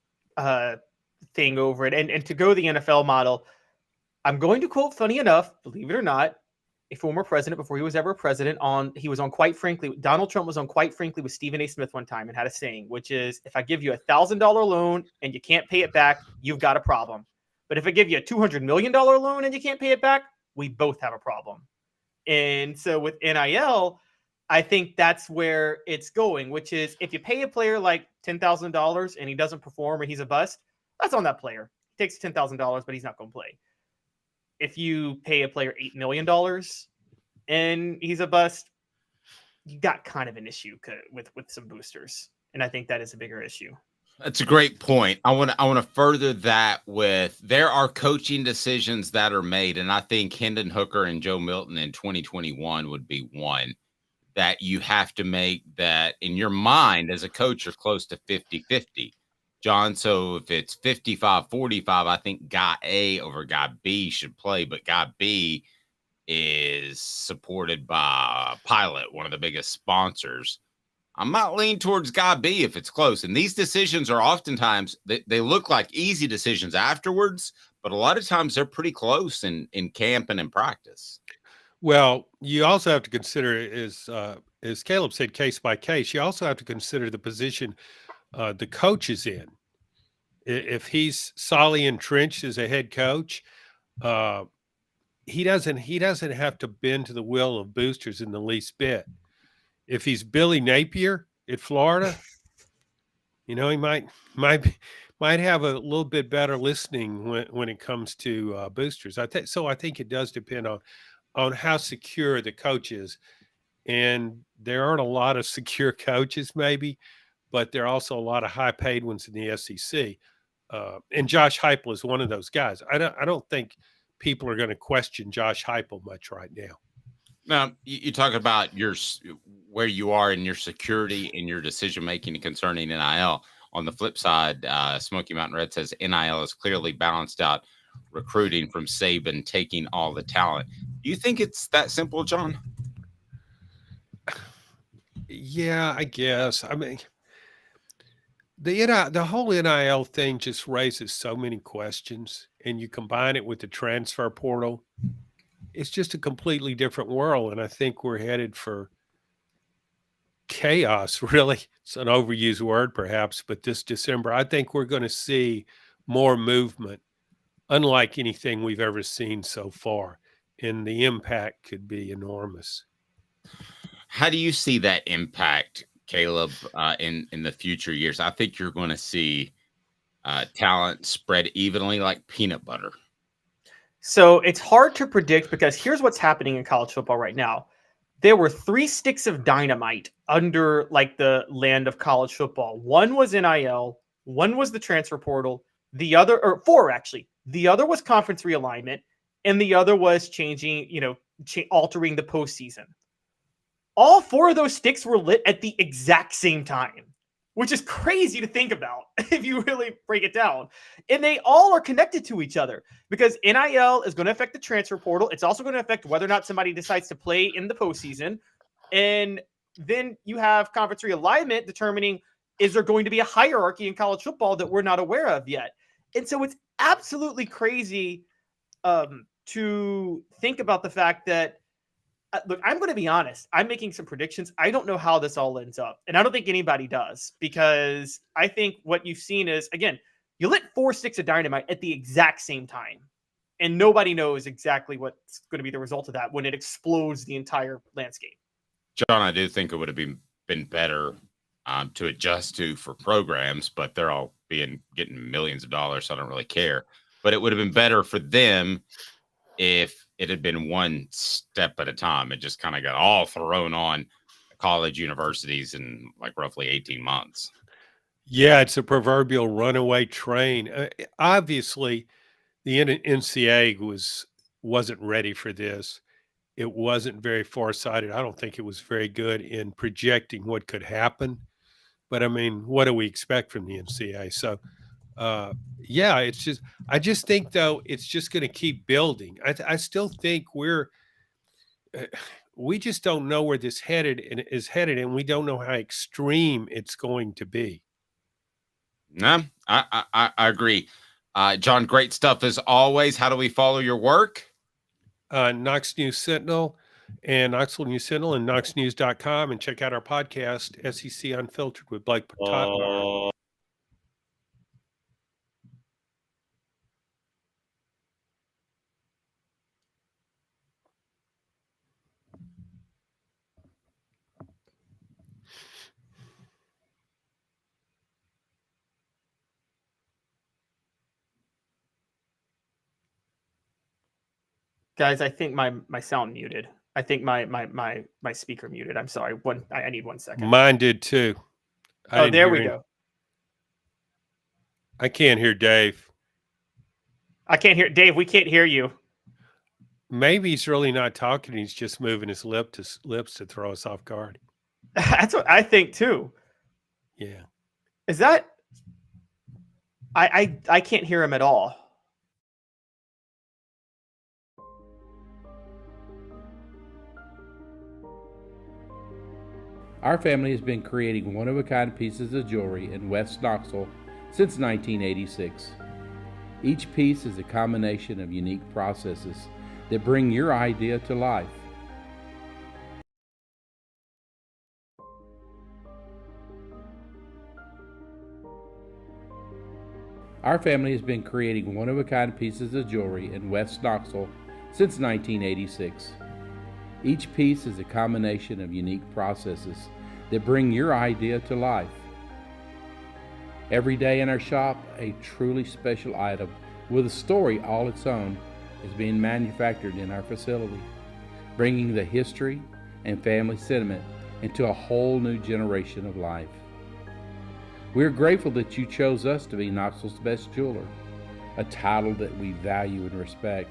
thing over it. And to go the NFL model, I'm going to quote, funny enough, believe it or not, a former president before he was ever president he was on Quite Frankly, Donald Trump was on Quite Frankly with Stephen A. Smith one time and had a saying, which is, if I give you $1,000 loan and you can't pay it back, you've got a problem. But if I give you a $200 million loan and you can't pay it back, we both have a problem. And so with NIL, I think that's where it's going, which is if you pay a player like $10,000 and he doesn't perform or he's a bust, that's on that player. He takes $10,000, but he's not going to play. If you pay a player $8 million and he's a bust, you got kind of an issue with some boosters. And I think that is a bigger issue. That's a great point. I want to further that with there are coaching decisions that are made. And I think Hendon Hooker and Joe Milton in 2021 would be one that you have to make that in your mind as a coach, you're close to 50-50. John, so if it's 55-45, I think guy A over guy B should play, but guy B is supported by Pilot, one of the biggest sponsors. I might lean towards guy B if it's close. And these decisions are oftentimes, they look like easy decisions afterwards, but a lot of times they're pretty close in camp and in practice. Well, you also have to consider, as Caleb said, case by case. You also have to consider the position the coach is in. If he's solidly entrenched as a head coach, he doesn't have to bend to the will of boosters in the least bit. If he's Billy Napier at Florida, he might have a little bit better listening when it comes to boosters. I think it does depend on how secure the coach is, and there aren't a lot of secure coaches, maybe, but there are also a lot of high-paid ones in the SEC. And Josh Heupel is one of those guys. I don't think people are going to question Josh Heupel much right now. Now, you talk about where you are in your security in your decision making concerning NIL. On the flip side, Smoky Mountain Red says NIL is clearly balanced out recruiting from Saban taking all the talent. Do you think it's that simple, John? Yeah, I guess. I mean, the whole NIL thing just raises so many questions, and you combine it with the transfer portal. It's just a completely different world, and I think we're headed for chaos, really. It's an overused word, perhaps, but this December, I think we're going to see more movement, unlike anything we've ever seen so far, and the impact could be enormous. How do you see that impact, Caleb, in the future years? I think you're going to see talent spread evenly like peanut butter. So it's hard to predict because here's what's happening in college football right now. There were 3 sticks of dynamite under the land of college football. One was NIL, one was the transfer portal, the other, or 4 actually. The other was conference realignment, and the other was altering the postseason. All 4 of those sticks were lit at the exact same time, which is crazy to think about if you really break it down. And they all are connected to each other because NIL is going to affect the transfer portal. It's also going to affect whether or not somebody decides to play in the postseason. And then you have conference realignment determining, is there going to be a hierarchy in college football that we're not aware of yet? And so it's absolutely crazy to think about the fact that, look, I'm going to be honest. I'm making some predictions. I don't know how this all ends up. And I don't think anybody does because I think what you've seen is, again, you lit 4 sticks of dynamite at the exact same time. And nobody knows exactly what's going to be the result of that when it explodes the entire landscape. John, I do think it would have been better to adjust to for programs, but they're all getting millions of dollars, so I don't really care. But it would have been better for them if it had been one step at a time. It just kind of got all thrown on college universities in roughly 18 months. Yeah, it's a proverbial runaway train. Obviously, the NCAA wasn't ready for this. It wasn't very farsighted. I don't think it was very good in projecting what could happen. But I mean, what do we expect from the NCAA? So, yeah, I just think though, it's just going to keep building. I still think we just don't know where this is headed, and we don't know how extreme it's going to be. No, I agree. John, great stuff as always. How do we follow your work? Knox News Sentinel and Knoxville News Sentinel and knoxnews.com, and check out our podcast, SEC Unfiltered with Blake Tottenham. Guys, I think my sound muted. I think my speaker muted. I'm sorry. I need 1 second. Mine did too. There we go. I can't hear Dave. I can't hear Dave. We can't hear you. Maybe he's really not talking. He's just moving his lips to throw us off guard. That's what I think too. Yeah. Is that? I can't hear him at all. Our family has been creating one-of-a-kind pieces of jewelry in West Knoxville since 1986. Each piece is a combination of unique processes that bring your idea to life. Our family has been creating one-of-a-kind pieces of jewelry in West Knoxville since 1986. Each piece is a combination of unique processes that bring your idea to life. Every day in our shop, a truly special item with a story all its own is being manufactured in our facility, bringing the history and family sentiment into a whole new generation of life. We are grateful that you chose us to be Knoxville's best jeweler, a title that we value and respect.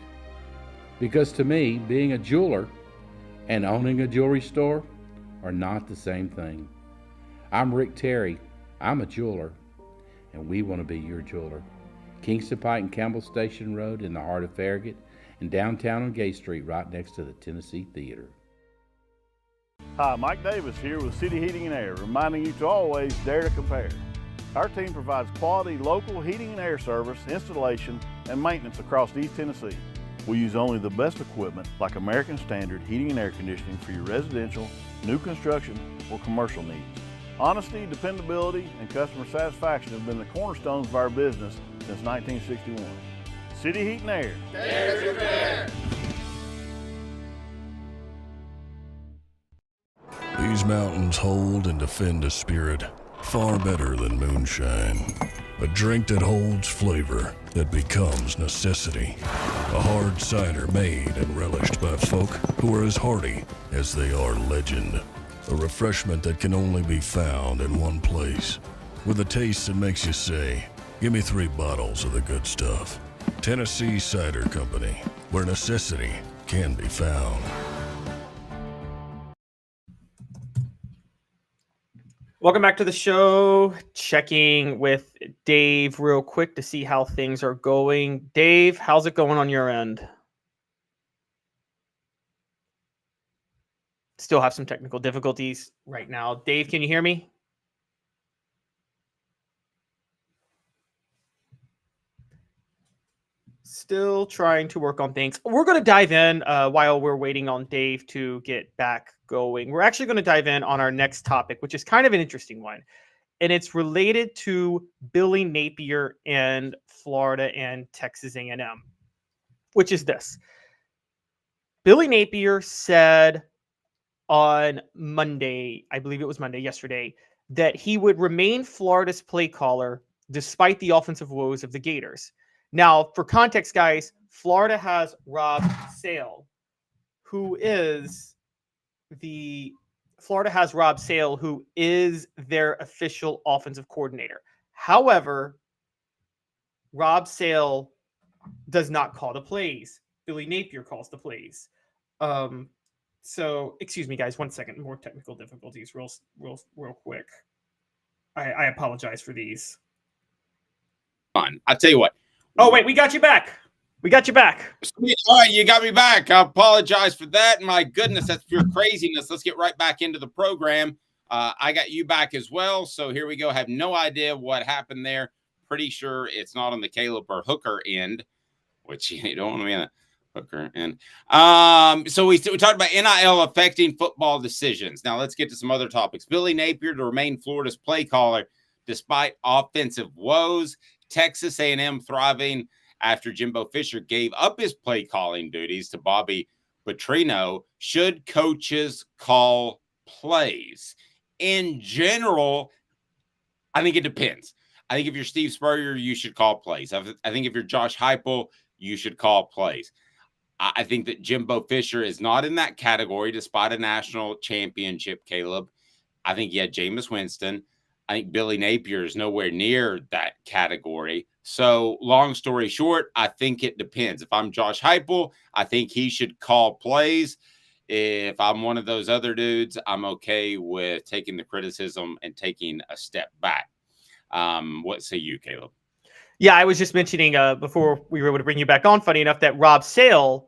Because to me, being a jeweler and owning a jewelry store are not the same thing. I'm Rick Terry. I'm a jeweler, and we want to be your jeweler. Kingston Pike and Campbell Station Road in the heart of Farragut, and downtown on Gay Street right next to the Tennessee Theater. Hi, Mike Davis here with City Heating and Air, reminding you to always dare to compare. Our team provides quality local heating and air service, installation, and maintenance across East Tennessee. We use only the best equipment like American Standard heating and air conditioning for your residential, new construction, or commercial needs. Honesty, dependability, and customer satisfaction have been the cornerstones of our business since 1961. City Heat and Air. Dare to compare. These mountains hold and defend a spirit far better than moonshine. A drink that holds flavor that becomes necessity. A hard cider made and relished by folk who are as hearty as they are legend. A refreshment that can only be found in one place. With a taste that makes you say, give me 3 bottles of the good stuff. Tennessee Cider Company, where necessity can be found. Welcome back to the show. Checking with Dave real quick to see how things are going. Dave, how's it going on your end? Still have some technical difficulties right now. Dave, can you hear me? Still trying to work on things. We're going to dive in while we're waiting on Dave to get back going. We're actually going to dive in on our next topic, which is kind of an interesting one. And it's related to Billy Napier and Florida and Texas A&M, which is this. Billy Napier said on Monday, I believe it was Monday, yesterday, that he would remain Florida's play caller despite the offensive woes of the Gators. Now, for context, guys, Florida has Rob Sale, who is their official offensive coordinator. However, Rob Sale does not call the plays. Billy Napier calls the plays. So, excuse me, guys, 1 second. More technical difficulties real quick. I apologize for these. Fine. I'll tell you what. Oh, wait, we got you back. We got you back. All right, you got me back. I apologize for that. My goodness, that's pure craziness. Let's get right back into the program. I got you back as well. So here we go. Have no idea what happened there. Pretty sure it's not on the Caleb or Hooker end, which you don't want to be on the Hooker end. So we talked about NIL affecting football decisions. Now let's get to some other topics. Billy Napier to remain Florida's play caller despite offensive woes. Texas A&M thriving after Jimbo Fisher gave up his play calling duties to Bobby Petrino. Should coaches call plays? In general, I think it depends. I think if you're Steve Spurrier, you should call plays. I think if you're Josh Heupel, you should call plays. I think that Jimbo Fisher is not in that category despite a national championship, Caleb. I think you had Jameis Winston. I think Billy Napier is nowhere near that category. So long story short, I think it depends. If I'm Josh Heupel, I think he should call plays. If I'm one of those other dudes, I'm okay with taking the criticism and taking a step back. What say you, Caleb? Yeah, I was just mentioning before we were able to bring you back on, funny enough, that Rob Sale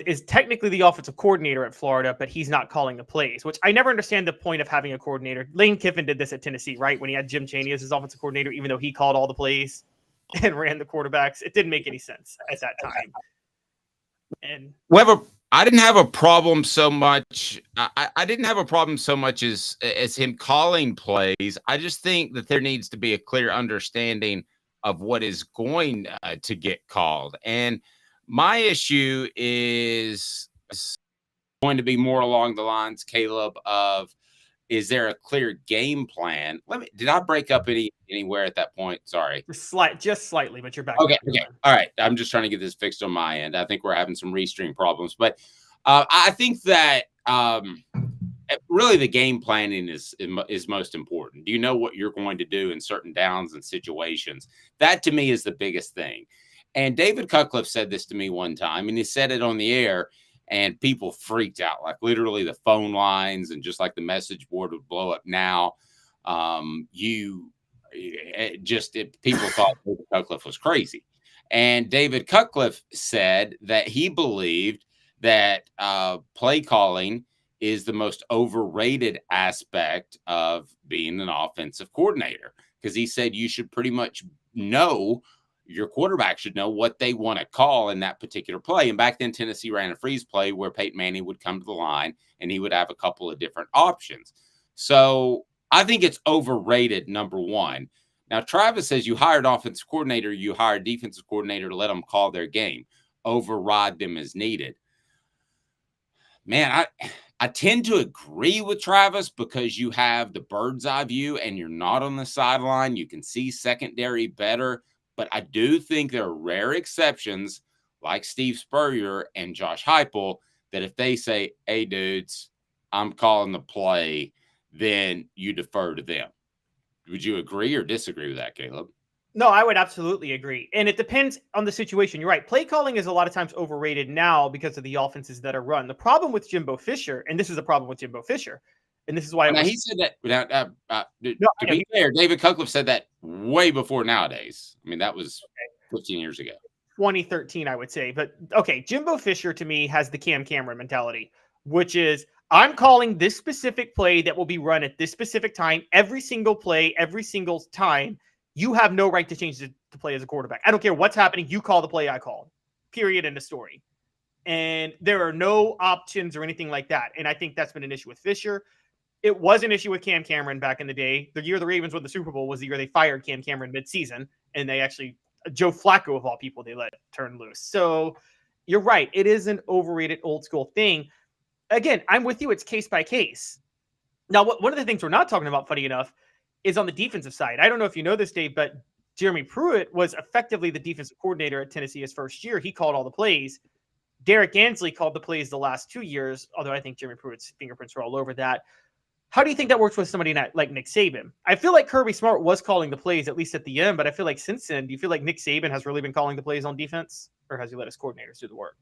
is technically the offensive coordinator at Florida, but he's not calling the plays, which I never understand the point of having a coordinator. Lane Kiffin did this at Tennessee, right? When he had Jim Chaney as his offensive coordinator, even though he called all the plays and ran the quarterbacks. It didn't make any sense at that time. And I didn't have a problem so much. I didn't have a problem so much as him calling plays. I just think that there needs to be a clear understanding of what is going to get called. And my issue is going to be more along the lines, Caleb, of is there a clear game plan? Did I break up anywhere at that point? Sorry. Just slightly, but you're back. Okay. All right. I'm just trying to get this fixed on my end. I think we're having some restream problems, but I think that really the game planning is most important. Do you know what you're going to do in certain downs and situations? That to me is the biggest thing. And David Cutcliffe said this to me one time, and he said it on the air, and people freaked out. Like literally the phone lines and just like the message board would blow up now. People thought David Cutcliffe was crazy. And David Cutcliffe said that he believed that play calling is the most overrated aspect of being an offensive coordinator, because he said you should pretty much know, your quarterback should know what they want to call in that particular play. And back then, Tennessee ran a freeze play where Peyton Manning would come to the line and he would have a couple of different options. So I think it's overrated, number one. Now, Travis says you hired offensive coordinator, you hired defensive coordinator to let them call their game, override them as needed. Man, I tend to agree with Travis because you have the bird's eye view and you're not on the sideline. You can see secondary better. But I do think there are rare exceptions like Steve Spurrier and Josh Heupel that if they say, hey, dudes, I'm calling the play, then you defer to them. Would you agree or disagree with that, Caleb? No, I would absolutely agree. And it depends on the situation. You're right. Play calling is a lot of times overrated now because of the offenses that are run. The problem with Jimbo Fisher, and this is the problem with Jimbo Fisher, and this is why he said that. To be fair, David Cutcliffe said that way before nowadays. I mean, that was 15 years ago. 2013, I would say. But okay, Jimbo Fisher to me has the Cam Cameron mentality, which is I'm calling this specific play that will be run at this specific time, every single play, every single time. You have no right to change the play as a quarterback. I don't care what's happening. You call the play I called. Period. End of story. And there are no options or anything like that. And I think that's been an issue with Fisher. It was an issue with Cam Cameron back in the day. The year the Ravens won the Super Bowl was the year they fired Cam Cameron midseason, and they actually, Joe Flacco of all people, they let turn loose. So you're right. It is an overrated old school thing. Again, I'm with you. It's case by case. Now, one of the things we're not talking about, funny enough, is on the defensive side. I don't know if you know this, Dave, but Jeremy Pruitt was effectively the defensive coordinator at Tennessee his first year. He called all the plays. Derek Ansley called the plays the last 2 years, although I think Jeremy Pruitt's fingerprints are all over that. How do you think that works with somebody like Nick Saban? I feel like Kirby Smart was calling the plays, at least at the end, but I feel like since then, do you feel like Nick Saban has really been calling the plays on defense, or has he let his coordinators do the work?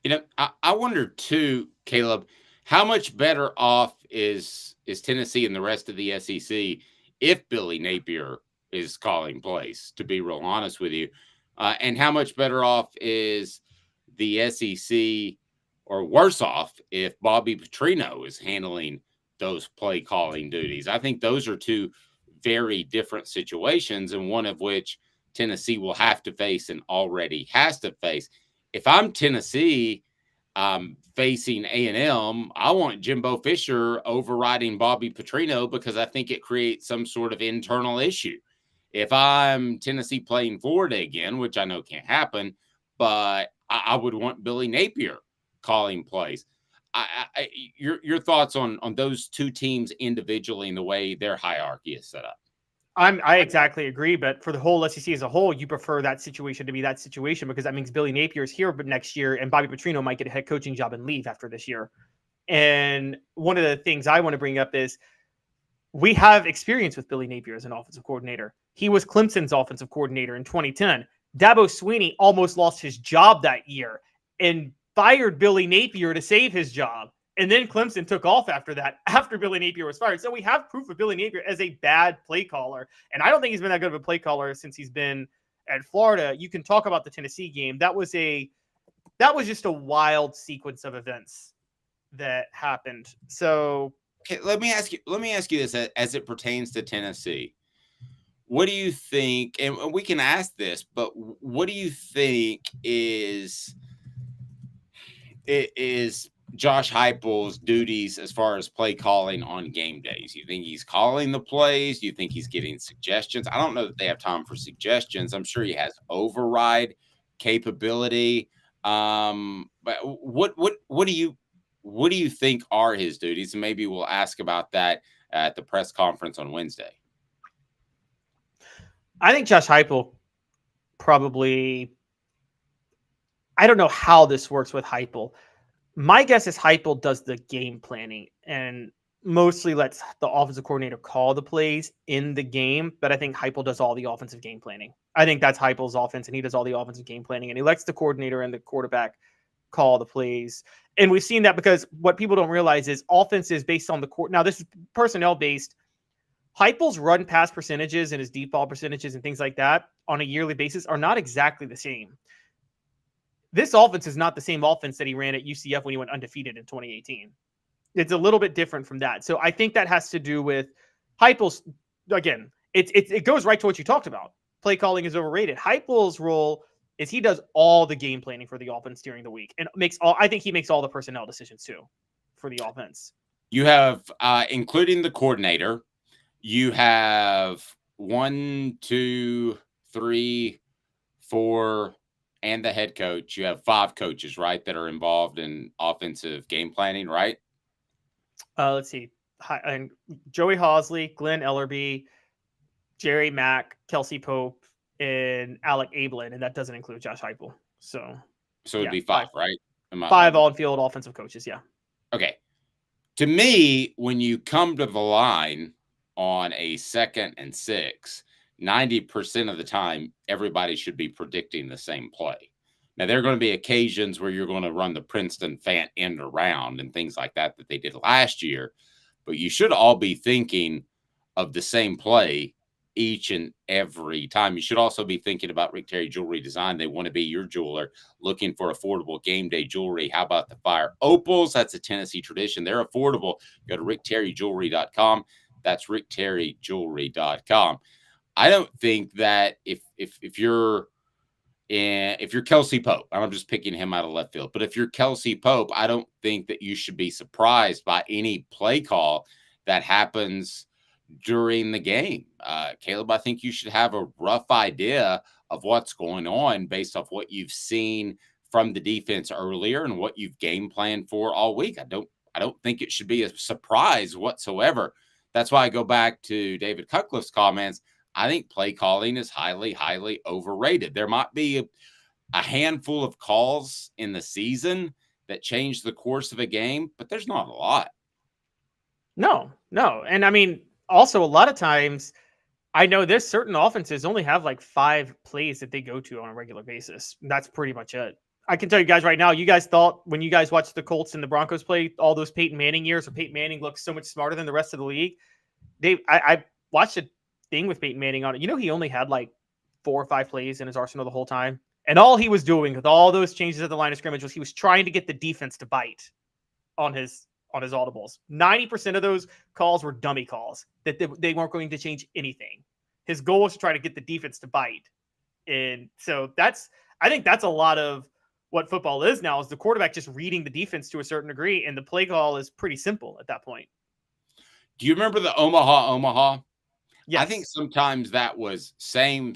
You know, I wonder too, Caleb, how much better off is Tennessee and the rest of the SEC if Billy Napier is calling plays, to be real honest with you. And how much better off is the SEC, or worse off if Bobby Petrino is handling those play calling duties? I think those are two very different situations, and one of which Tennessee will have to face and already has to face. If I'm Tennessee, facing A&M, I want Jimbo Fisher overriding Bobby Petrino because I think it creates some sort of internal issue. If I'm Tennessee playing Florida again, which I know can't happen, but I would want Billy Napier calling plays. Your thoughts on those two teams individually and the way their hierarchy is set up? I exactly agree, but for the whole SEC as a whole, you prefer that situation to be that situation because that means Billy Napier is here but next year, and Bobby Petrino might get a head coaching job and leave after this year. And one of the things I want to bring up is we have experience with Billy Napier as an offensive coordinator. He was Clemson's offensive coordinator in 2010. Dabo Swinney almost lost his job that year and fired Billy Napier to save his job. And then Clemson took off after that, after Billy Napier was fired. So we have proof of Billy Napier as a bad play caller. And I don't think he's been that good of a play caller since he's been at Florida. You can talk about the Tennessee game. That was just a wild sequence of events that happened. So okay, let me ask you this as it pertains to Tennessee. What do you think, and we can ask this, but what do you think is Josh Heupel's duties as far as play calling on game days? You think he's calling the plays? Do you think he's getting suggestions? I don't know that they have time for suggestions. I'm sure he has override capability. But what do you think are his duties? And maybe we'll ask about that at the press conference on Wednesday. I think Josh Heupel probably, I don't know how this works with Heupel. My guess is Heupel does the game planning and mostly lets the offensive coordinator call the plays in the game. But I think Heupel does all the offensive game planning. I think that's Heupel's offense, and he does all the offensive game planning. And he lets the coordinator and the quarterback call the plays. And we've seen that because what people don't realize is offense is based on the court. Now, this is personnel based. Heupel's run pass percentages and his deep ball percentages and things like that on a yearly basis are not exactly the same. This offense is not the same offense that he ran at UCF when he went undefeated in 2018. It's a little bit different from that. So I think that has to do with Heupel's, again, it goes right to what you talked about. Play calling is overrated. Heupel's role is he does all the game planning for the offense during the week and I think he makes all the personnel decisions too for the offense. You have, including the coordinator, you have 1, 2, 3, 4, and the head coach. You have 5 coaches, right, that are involved in offensive game planning, right? Let's see. And Joey Hawsley, Glenn Ellerby, Jerry Mack, Kelsey Pope, and Alec Ablin, and that doesn't include Josh Heupel. So it'd be 5, right? 5 on-field offensive coaches, yeah. Okay. To me, when you come to the line on a 2nd and 6, 90% of the time, everybody should be predicting the same play. Now, there are going to be occasions where you're going to run the Princeton Fant end around and things like that they did last year, but you should all be thinking of the same play each and every time. You should also be thinking about Rick Terry Jewelry Design. They want to be your jeweler looking for affordable game day jewelry. How about the Fire Opals? That's a Tennessee tradition. They're affordable. Go to rickterryjewelry.com. That's rickterryjewelry.com. I don't think that if you're Kelsey Pope, I'm just picking him out of left field, but if you're Kelsey Pope, I don't think that you should be surprised by any play call that happens during the game. Caleb, I think you should have a rough idea of what's going on based off what you've seen from the defense earlier and what you've game planned for all week. I don't think it should be a surprise whatsoever. That's why I go back to David Cutcliffe's comments. I think play calling is highly, highly overrated. There might be a handful of calls in the season that change the course of a game, but there's not a lot. No. And I mean, also a lot of times I know there's certain offenses only have like 5 plays that they go to on a regular basis. That's pretty much it. I can tell you guys right now, you guys thought when you guys watched the Colts and the Broncos play all those Peyton Manning years where Peyton Manning looks so much smarter than the rest of the league. watched a thing with Peyton Manning on it. You know, he only had like 4 or 5 plays in his arsenal the whole time. And all he was doing with all those changes at the line of scrimmage was he was trying to get the defense to bite on his audibles. 90% of those calls were dummy calls that they weren't going to change anything. His goal was to try to get the defense to bite. And so I think that's a lot of what football is now, is the quarterback just reading the defense to a certain degree. And the play call is pretty simple at that point. Do you remember the Omaha? Yes. I think sometimes that was same.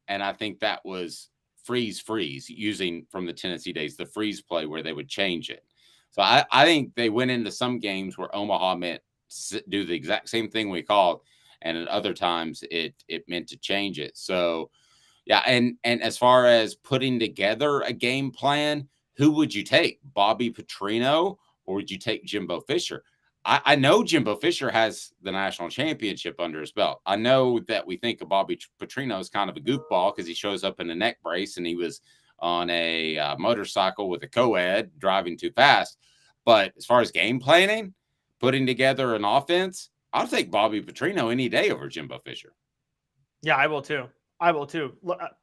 And I think that was freeze, using from the Tennessee days, the freeze play where they would change it. So I think they went into some games where Omaha meant do the exact same thing we called, and at other times it meant to change it. So, yeah, and as far as putting together a game plan, who would you take, Bobby Petrino, or would you take Jimbo Fisher? I know Jimbo Fisher has the national championship under his belt. I know that we think of Bobby Petrino as kind of a goofball because he shows up in a neck brace and he was on a motorcycle with a co-ed driving too fast. But as far as game planning, putting together an offense, I'll take Bobby Petrino any day over Jimbo Fisher. Yeah, I will too.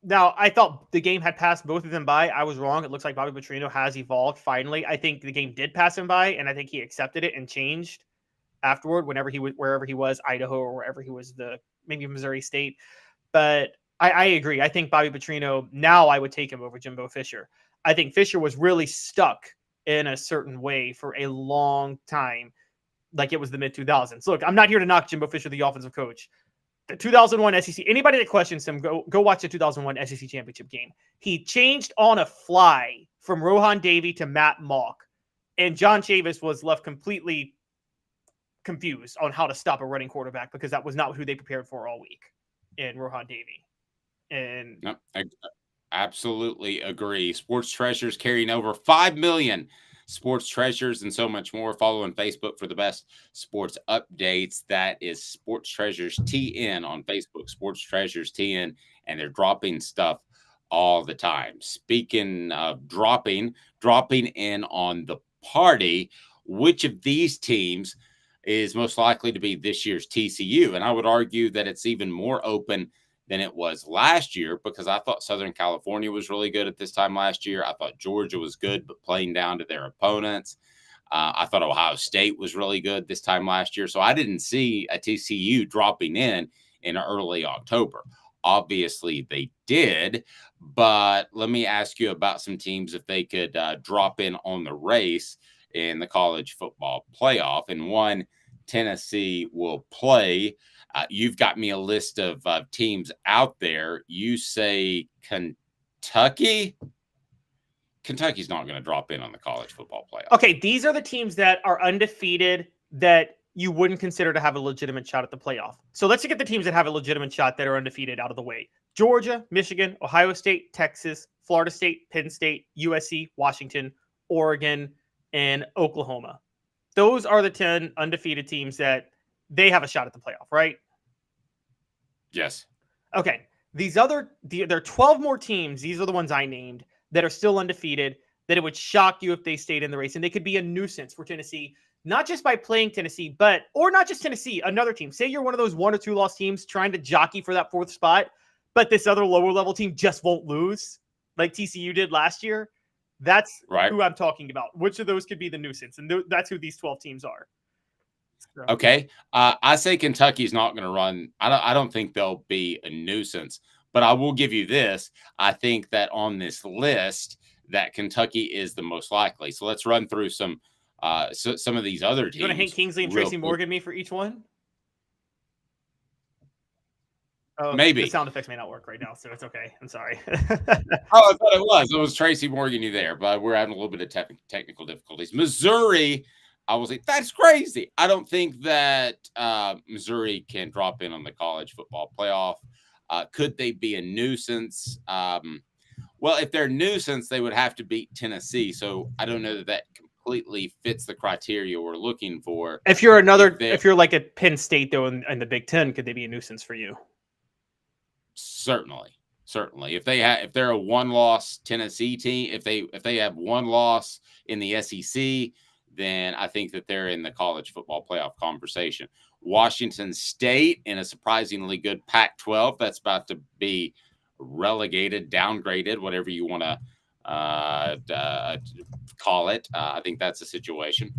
Now, I thought the game had passed both of them by. I was wrong. It looks like Bobby Petrino has evolved finally. I think the game did pass him by, and I think he accepted it and changed afterward wherever he was, Idaho or wherever he was, maybe Missouri State. But I agree. I think Bobby Petrino, now I would take him over Jimbo Fisher. I think Fisher was really stuck in a certain way for a long time, like it was the mid-2000s. Look, I'm not here to knock Jimbo Fisher, the offensive coach. The 2001 SEC, anybody that questions him, go watch the 2001 SEC championship game. He changed on a fly from Rohan Davey to Matt Mock, and John Chavis was left completely confused on how to stop a running quarterback because that was not who they prepared for all week in Rohan Davey. And no, I absolutely agree. Sports Treasures carrying over 5 million sports treasures and so much more. Follow on Facebook for the best sports updates. That is Sports Treasures TN on Facebook, Sports Treasures TN, and they're dropping stuff all the time. Speaking of dropping in on the party, which of these teams is most likely to be this year's TCU? And I would argue that it's even more open than it was last year, because I thought Southern California was really good at this time last year. I thought Georgia was good, but playing down to their opponents. I thought Ohio State was really good this time last year. So I didn't see a TCU dropping in early October. Obviously they did, but let me ask you about some teams if they could drop in on the race in the college football playoff. And one, Tennessee will play. You've got me a list of teams out there. You say Kentucky? Kentucky's not going to drop in on the college football playoff. Okay, these are the teams that are undefeated that you wouldn't consider to have a legitimate shot at the playoff. So let's get the teams that have a legitimate shot that are undefeated out of the way. Georgia, Michigan, Ohio State, Texas, Florida State, Penn State, USC, Washington, Oregon, and Oklahoma. Those are the 10 undefeated teams that they have a shot at the playoff, right? Yes. Okay. There are 12 more teams. These are the ones I named that are still undefeated, that it would shock you if they stayed in the race. And they could be a nuisance for Tennessee, not just by playing Tennessee, or not just Tennessee, another team. Say you're one of those 1 or 2 loss teams trying to jockey for that 4th spot, but this other lower level team just won't lose like TCU did last year. That's right. Who I'm talking about. Which of those could be the nuisance? And that's who these 12 teams are. So. Okay. I say Kentucky's not going to run. I don't think they'll be a nuisance, but I will give you this. I think that on this list that Kentucky is the most likely. So let's run through some of these other teams. You want to Hank Kingsley and Tracy Morgan me for each one? Oh, maybe. The sound effects may not work right now, so it's okay. I'm sorry. Oh, I thought it was. It was Tracy Morgan you there, but we're having a little bit of technical difficulties. Missouri, I will say, that's crazy. I don't think that Missouri can drop in on the college football playoff. Could they be a nuisance? Well, if they're a nuisance, they would have to beat Tennessee. So I don't know that completely fits the criteria we're looking for. If you're like at Penn State, though, in the Big Ten, could they be a nuisance for you? Certainly. If they're a 1-loss Tennessee team, if they have 1 loss in the SEC, then I think that they're in the college football playoff conversation. Washington State in a surprisingly good Pac-12 that's about to be relegated, downgraded, whatever you want to call it. I think that's the situation.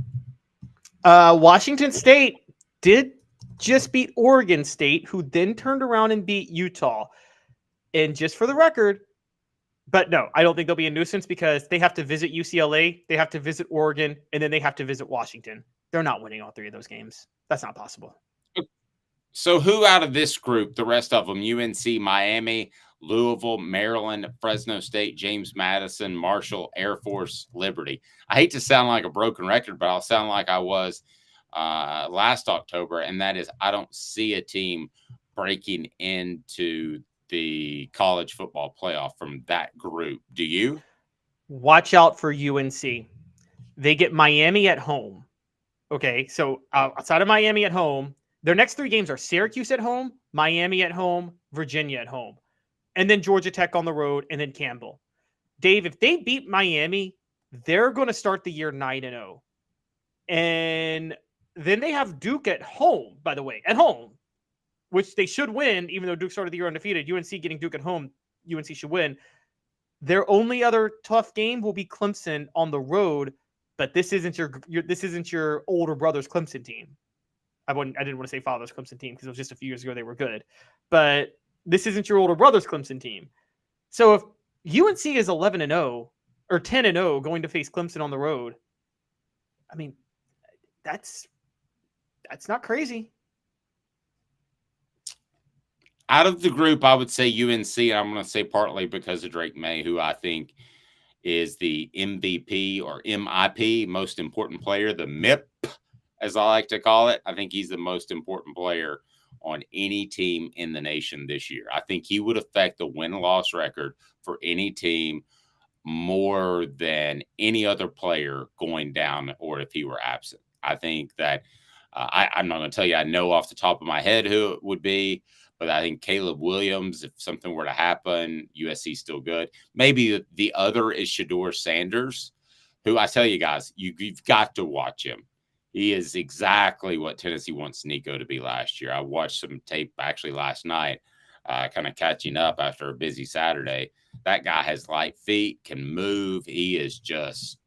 Washington State did just beat Oregon State, who then turned around and beat Utah. And just for the record, but no, I don't think they'll be a nuisance because they have to visit UCLA, they have to visit Oregon, and then they have to visit Washington. They're not winning all three of those games. That's not possible. So who out of this group, the rest of them, UNC, Miami, Louisville, Maryland, Fresno State, James Madison, Marshall, Air Force, Liberty? I hate to sound like a broken record, but I'll sound like I was last October, and that is I don't see a team breaking into the college football playoff from that group. Do you? Watch out for UNC. They get Miami at home. Okay, so outside of Miami at home, their next three games are Syracuse at home, Miami at home, Virginia at home, and then Georgia Tech on the road, and then Campbell. Dave, if they beat Miami, they're going to start the year 9-0. And then they have Duke at home, by the way, at home, which they should win, even though Duke started the year undefeated. UNC getting Duke at home, UNC should win. Their only other tough game will be Clemson on the road, but this isn't your older brother's Clemson team. I didn't want to say father's Clemson team because it was just a few years ago they were good, but this isn't your older brother's Clemson team. So if UNC is 11-0 or 10-0 going to face Clemson on the road, I mean, that's not crazy. Out of the group, I would say UNC, and I'm going to say partly because of Drake May, who I think is the MVP or MIP, most important player, the MIP, as I like to call it. I think he's the most important player on any team in the nation this year. I think he would affect the win-loss record for any team more than any other player going down or if he were absent. I think that I'm not going to tell you I know off the top of my head who it would be, but I think Caleb Williams, if something were to happen, USC's still good. Maybe the other is Shedeur Sanders, who I tell you guys, you've got to watch him. He is exactly what Tennessee wants Nico to be last year. I watched some tape actually last night, kind of catching up after a busy Saturday. That guy has light feet, can move. He is just,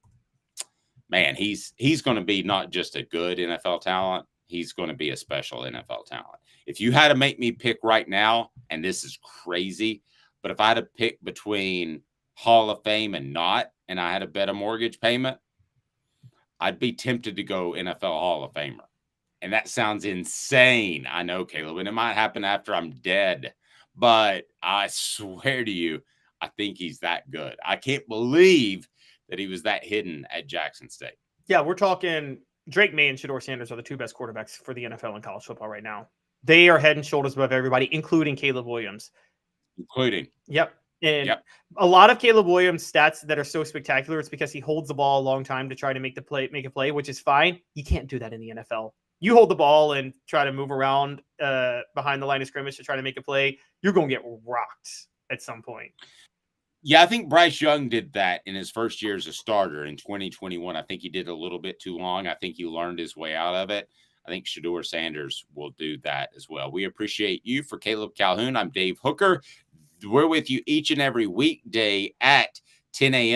man, he's going to be not just a good NFL talent. He's going to be a special NFL talent. If you had to make me pick right now, and this is crazy, but if I had to pick between Hall of Fame and not, and I had to bet a mortgage payment, I'd be tempted to go NFL Hall of Famer. And that sounds insane. I know, Caleb, and it might happen after I'm dead, but I swear to you, I think he's that good. I can't believe that he was that hidden at Jackson State. Yeah, we're talking Drake May and Shedeur Sanders are the two best quarterbacks for the NFL in college football right now. They are head and shoulders above everybody, including Caleb Williams. Yep. And a lot of Caleb Williams' stats that are so spectacular, it's because he holds the ball a long time to try to make a play, which is fine. You can't do that in the NFL. You hold the ball and try to move around behind the line of scrimmage to try to make a play, you're going to get rocked at some point. Yeah, I think Bryce Young did that in his first year as a starter in 2021. I think he did a little bit too long. I think he learned his way out of it. I think Shedeur Sanders will do that as well. We appreciate you. For Caleb Calhoun, I'm Dave Hooker. We're with you each and every weekday at 10 a.m.